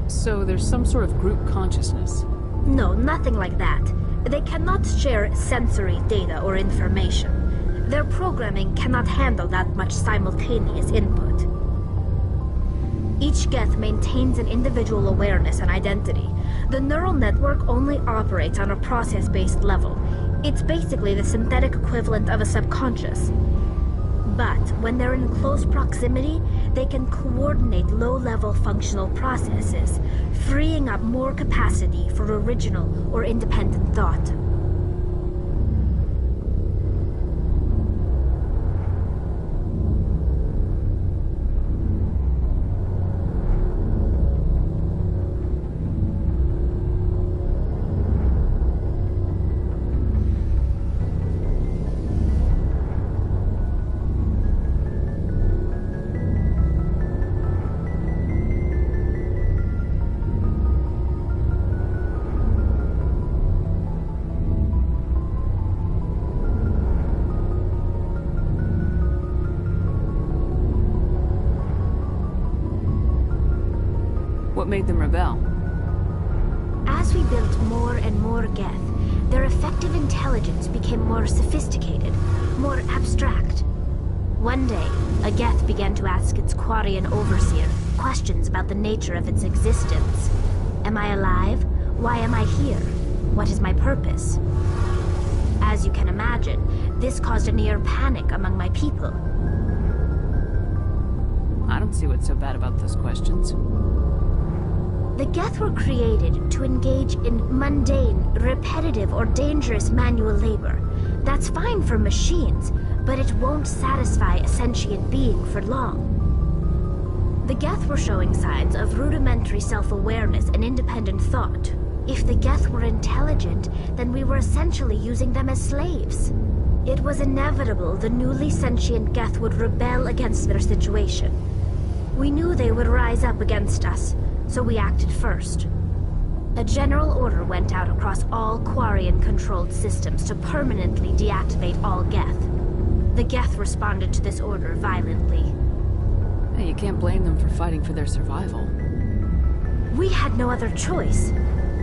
So there's some sort of group consciousness? No, nothing like that. They cannot share sensory data or information. Their programming cannot handle that much simultaneous input. Each Geth maintains an individual awareness and identity. The neural network only operates on a process-based level. It's basically the synthetic equivalent of a subconscious. But when they're in close proximity, they can coordinate low-level functional processes, freeing up more capacity for original or independent thought. What made them rebel? As we built more and more Geth, their effective intelligence became more sophisticated, more abstract. One day, a Geth began to ask its Quarian overseer questions about the nature of its existence. Am I alive? Why am I here? What is my purpose? As you can imagine, this caused a near panic among my people. I don't see what's so bad about those questions. The Geth were created to engage in mundane, repetitive, or dangerous manual labor. That's fine for machines, but it won't satisfy a sentient being for long. The Geth were showing signs of rudimentary self-awareness and independent thought. If the Geth were intelligent, then we were essentially using them as slaves. It was inevitable the newly sentient Geth would rebel against their situation. We knew they would rise up against us, so we acted first. A general order went out across all Quarian-controlled systems to permanently deactivate all Geth. The Geth responded to this order violently. Hey, you can't blame them for fighting for their survival. We had no other choice.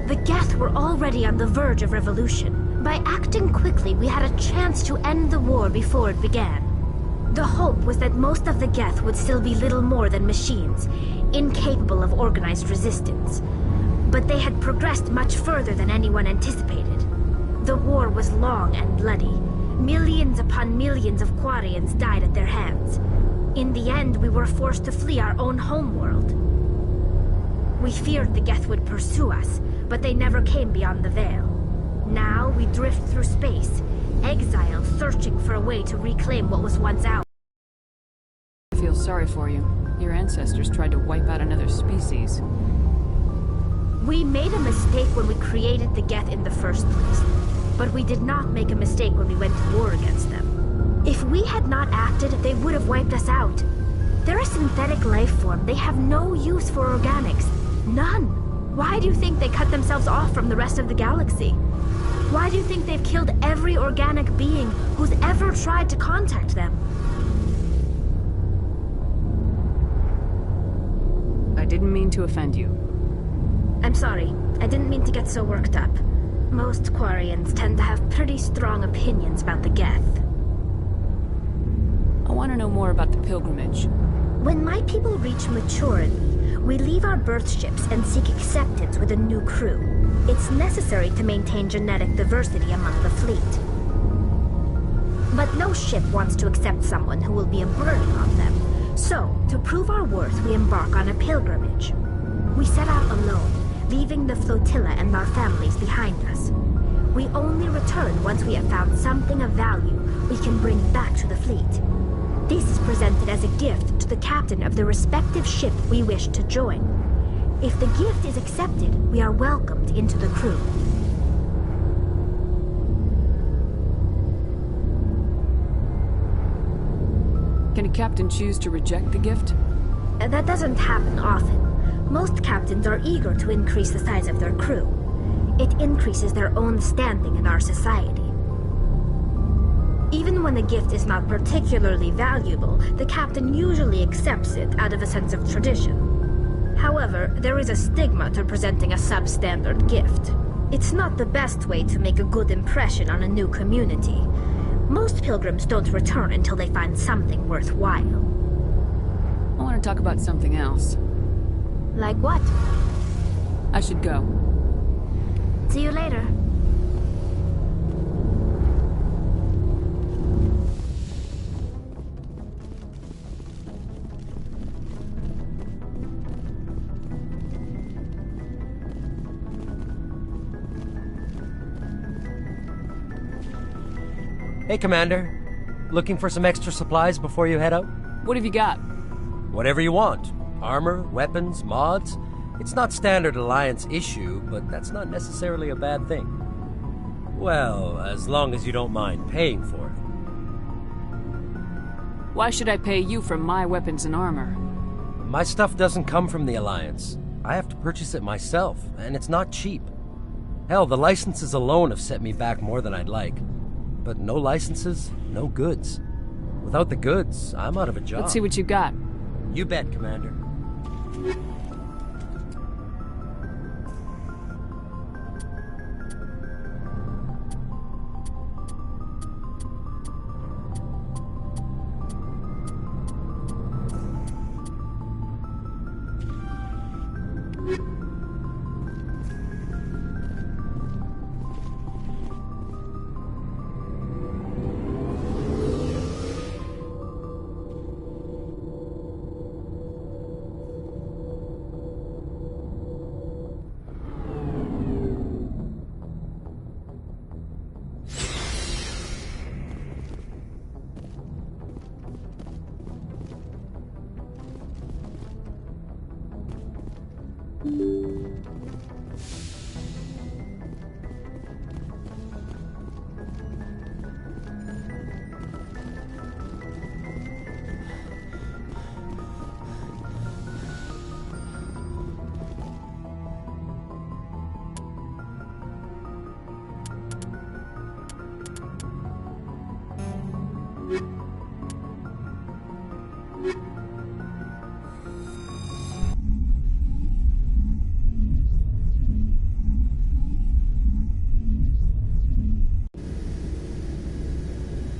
The Geth were already on the verge of revolution. By acting quickly, we had a chance to end the war before it began. The hope was that most of the Geth would still be little more than machines, incapable of organized resistance. But they had progressed much further than anyone anticipated. The war was long and bloody. Millions upon millions of Quarians died at their hands. In the end, we were forced to flee our own homeworld. We feared the Geth would pursue us, but they never came beyond the Veil. Now we drift through space, exiled, searching for a way to reclaim what was once ours. I feel sorry for you. Your ancestors tried to wipe out another species. We made a mistake when we created the Geth in the first place, but we did not make a mistake when we went to war against them. If we had not acted, they would have wiped us out. They're a synthetic life form. They have no use for organics. None. Why do you think they cut themselves off from the rest of the galaxy? Why do you think they've killed every organic being who's ever tried to contact them? I didn't mean to offend you. I'm sorry. I didn't mean to get so worked up. Most Quarians tend to have pretty strong opinions about the Geth. I want to know more about the pilgrimage. When my people reach maturity, we leave our birth ships and seek acceptance with a new crew. It's necessary to maintain genetic diversity among the fleet. But no ship wants to accept someone who will be a burden on them. So, to prove our worth, we embark on a pilgrimage. We set out alone, leaving the flotilla and our families behind us. We only return once we have found something of value we can bring back to the fleet. This is presented as a gift to the captain of the respective ship we wish to join. If the gift is accepted, we are welcomed into the crew. Can a captain choose to reject the gift? That doesn't happen often. Most captains are eager to increase the size of their crew. It increases their own standing in our society. Even when the gift is not particularly valuable, the captain usually accepts it out of a sense of tradition. However, there is a stigma to presenting a substandard gift. It's not the best way to make a good impression on a new community. Most pilgrims don't return until they find something worthwhile. I want to talk about something else. Like what? I should go. See you later. Hey, Commander. Looking for some extra supplies before you head out? What have you got? Whatever you want. Armor, weapons, mods. It's not standard Alliance issue, but that's not necessarily a bad thing. Well, as long as you don't mind paying for it. Why should I pay you for my weapons and armor? My stuff doesn't come from the Alliance. I have to purchase it myself, and it's not cheap. Hell, the licenses alone have set me back more than I'd like. But no licenses, no goods. Without the goods, I'm out of a job. Let's see what you got. You bet, Commander.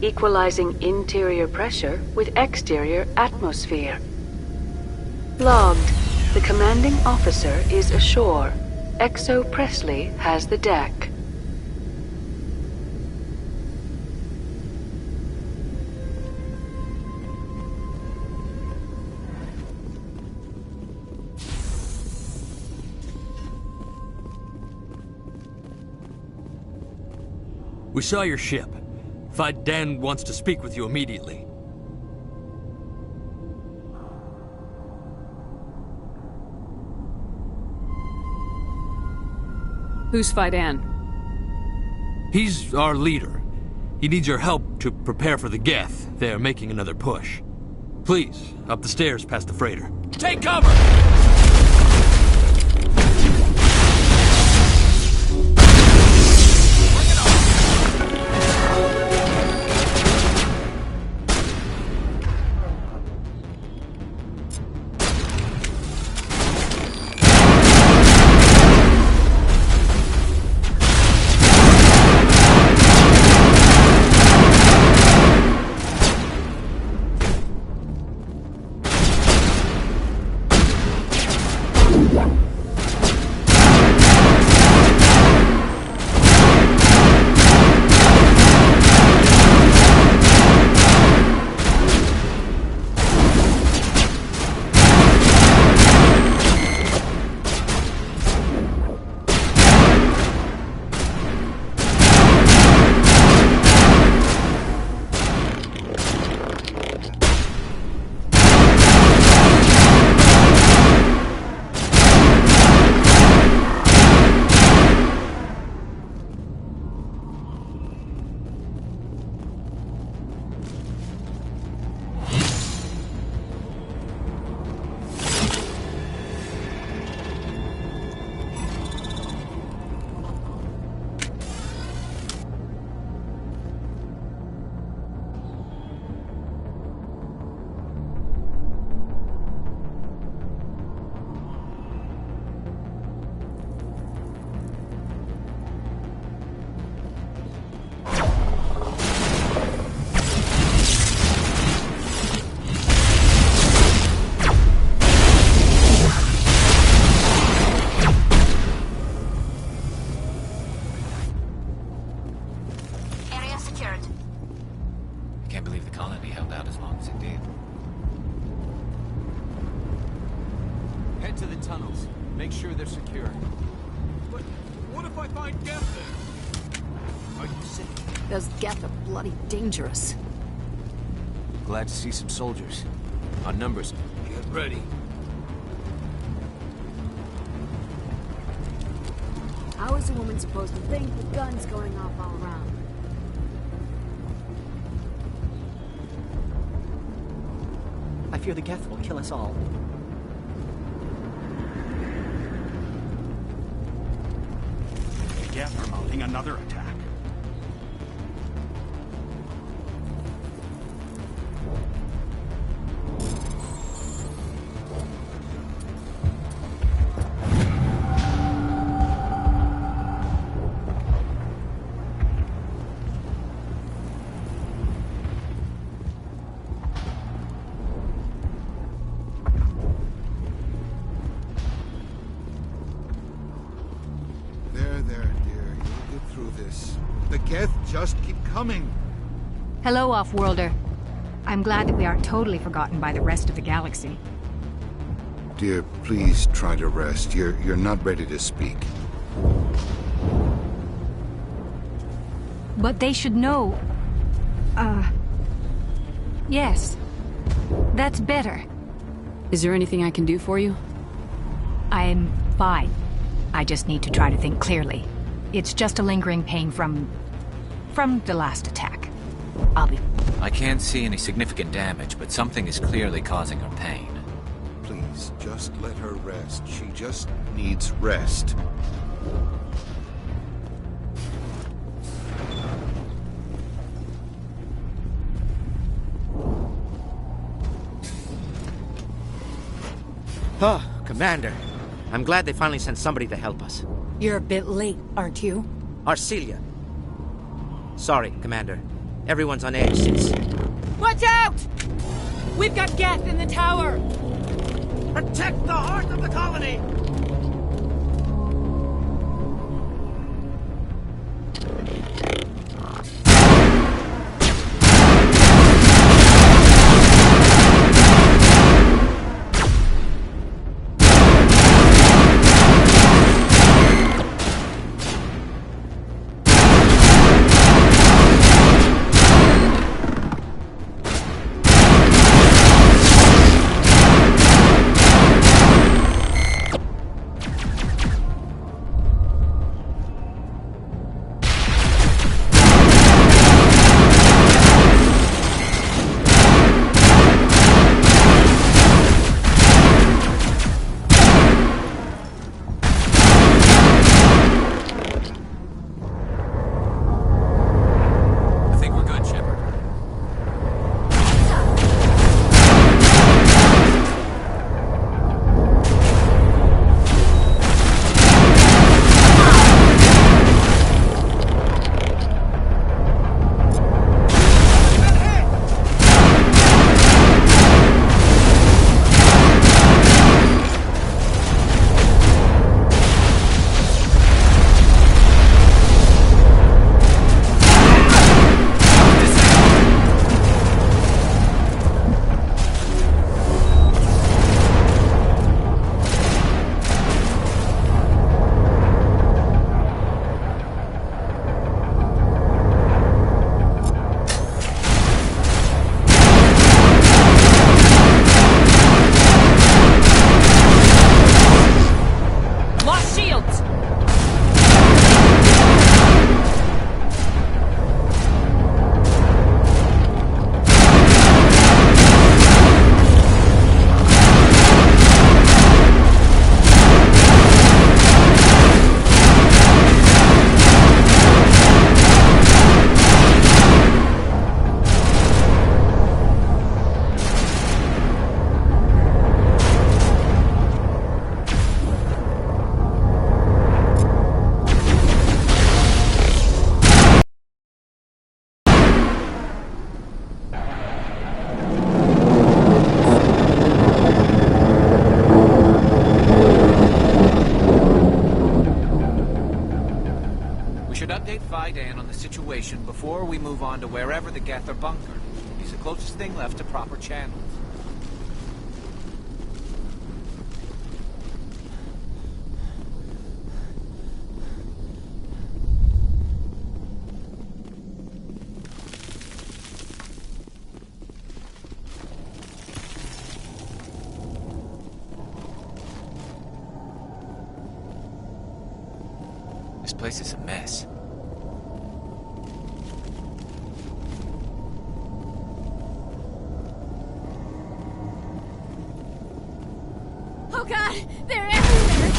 Equalizing interior pressure with exterior atmosphere. Logged. The commanding officer is ashore. Exo Presley has the deck. We saw your ship. Fight Dan wants to speak with you immediately. Who's Fidan? He's our leader. He needs your help to prepare for the Geth. They're making another push. Please, up the stairs past the freighter. Take cover! can't believe the colony held out as long as it did. Head to the tunnels. Make sure they're secure. But what if I find Geth there? Are you sick? Those Geth are bloody dangerous. Glad to see some soldiers. On numbers. Get ready. How is a woman supposed to think with guns going off all around? I fear the Geth will kill us all. The Geth are mounting another attack. Just keep coming. Hello, Off-Worlder. I'm glad that we aren't totally forgotten by the rest of the galaxy. Dear, please try to rest. You're not ready to speak. But they should know... Yes. That's better. Is there anything I can do for you? I'm fine. I just need to try to think clearly. It's just a lingering pain from the last attack. I'll be... I can't see any significant damage, but something is clearly causing her pain. Please, just let her rest. She just needs rest. Oh, Commander. I'm glad they finally sent somebody to help us. You're a bit late, aren't you? Arcelia. Sorry, Commander. Everyone's on edge since... Watch out! We've got Geth in the tower! Protect the heart of the colony! Before we move on to wherever the Geth are bunkered. Closest thing left to proper channels. This place is a mess. Oh god, they're everywhere!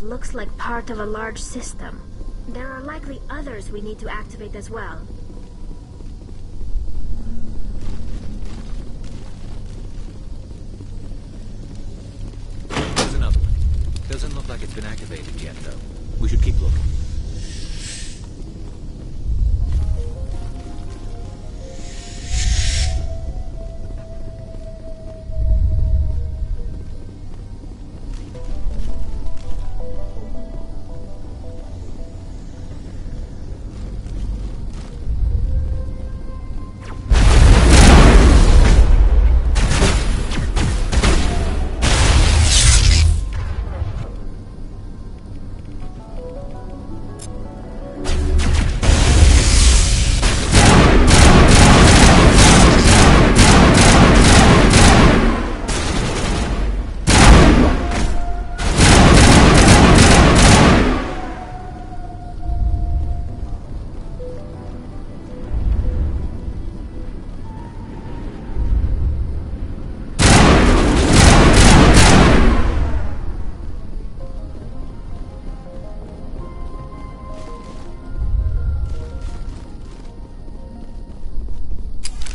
Looks like part of a large system. There are likely others we need to activate as well. There's another one. Doesn't look like it's been activated yet, though. We should keep looking.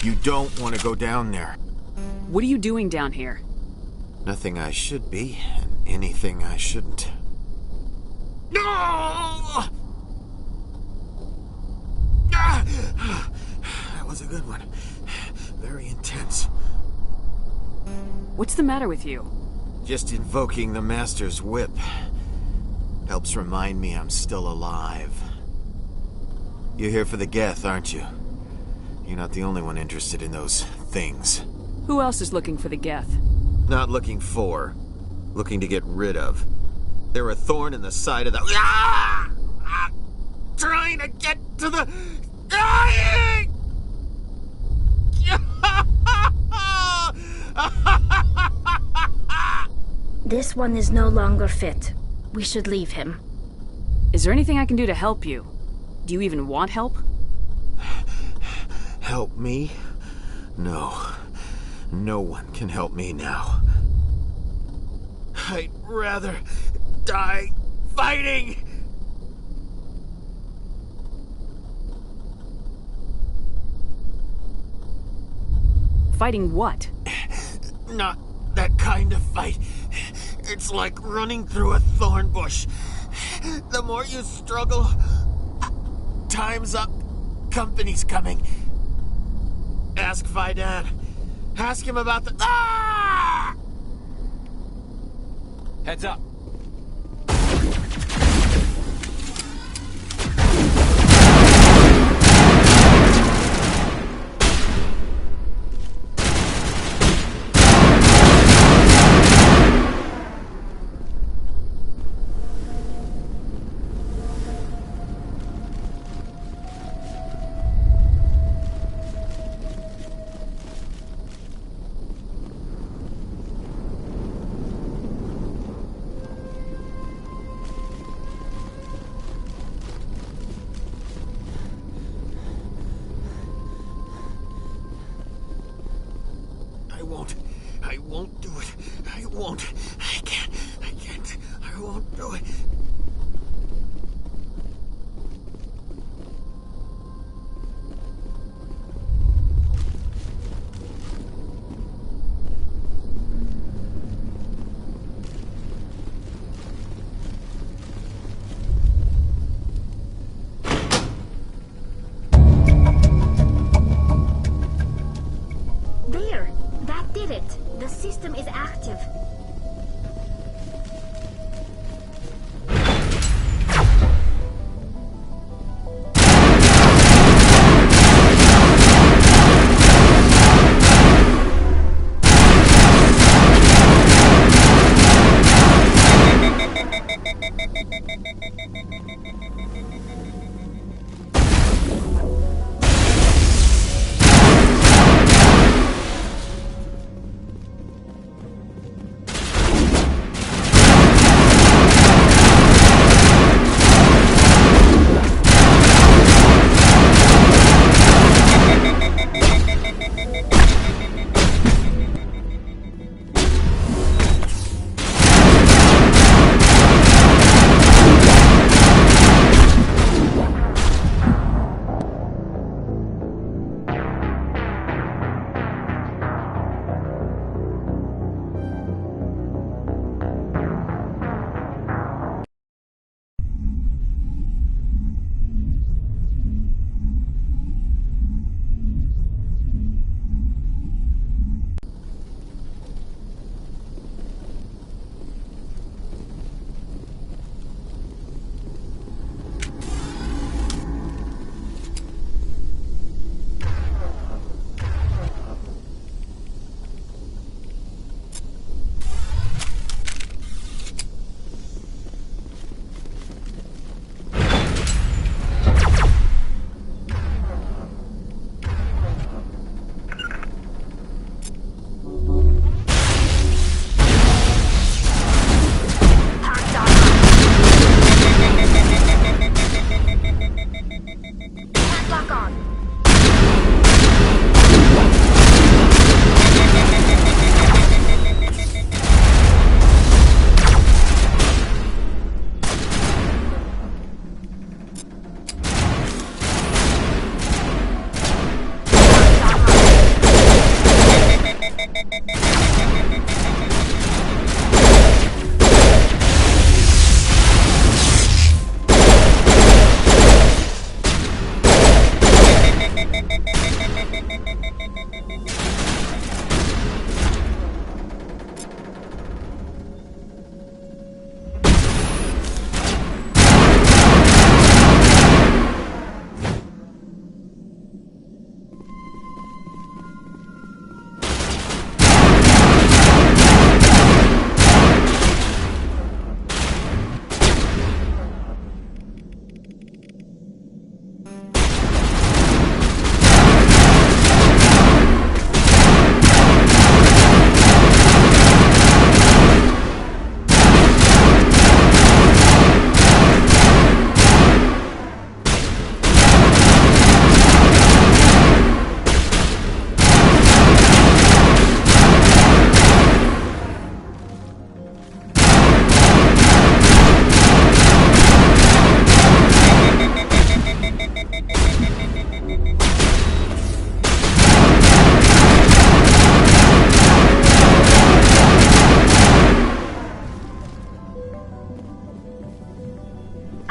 You don't want to go down there. What are you doing down here? Nothing I should be, and anything I shouldn't. No! That was a good one. Very intense. What's the matter with you? Just invoking the Master's whip helps remind me I'm still alive. You're here for the Geth, aren't you? You're not the only one interested in those things. Who else is looking for the Geth? Not looking for. Looking to get rid of. They're a thorn in the side of the... Ah! Ah! Trying to get to the... Dying! This one is no longer fit. We should leave him. Is there anything I can do to help you? Do you even want help? Help me? No. No one can help me now. I'd rather die fighting! Fighting what? Not that kind of fight. It's like running through a thorn bush. The more you struggle, time's up. Company's coming. Ask Vidad. Ask him about the... Ah! Heads up. won't do it. I won't. I can't. I won't do it. There! That did it! The system is active.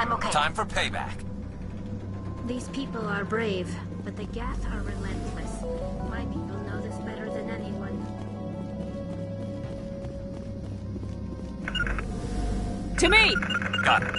I'm okay. Time for payback. These people are brave, but the Geth are relentless. My people know this better than anyone. To me! Got it.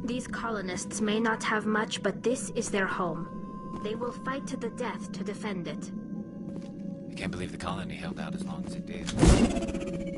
These colonists may not have much, but this is their home. They will fight to the death to defend it. I can't believe the colony held out as long as it did.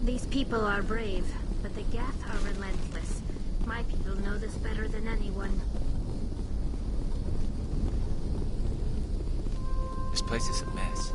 These people are brave, but the Geth are relentless. My people know this better than anyone. This place is a mess.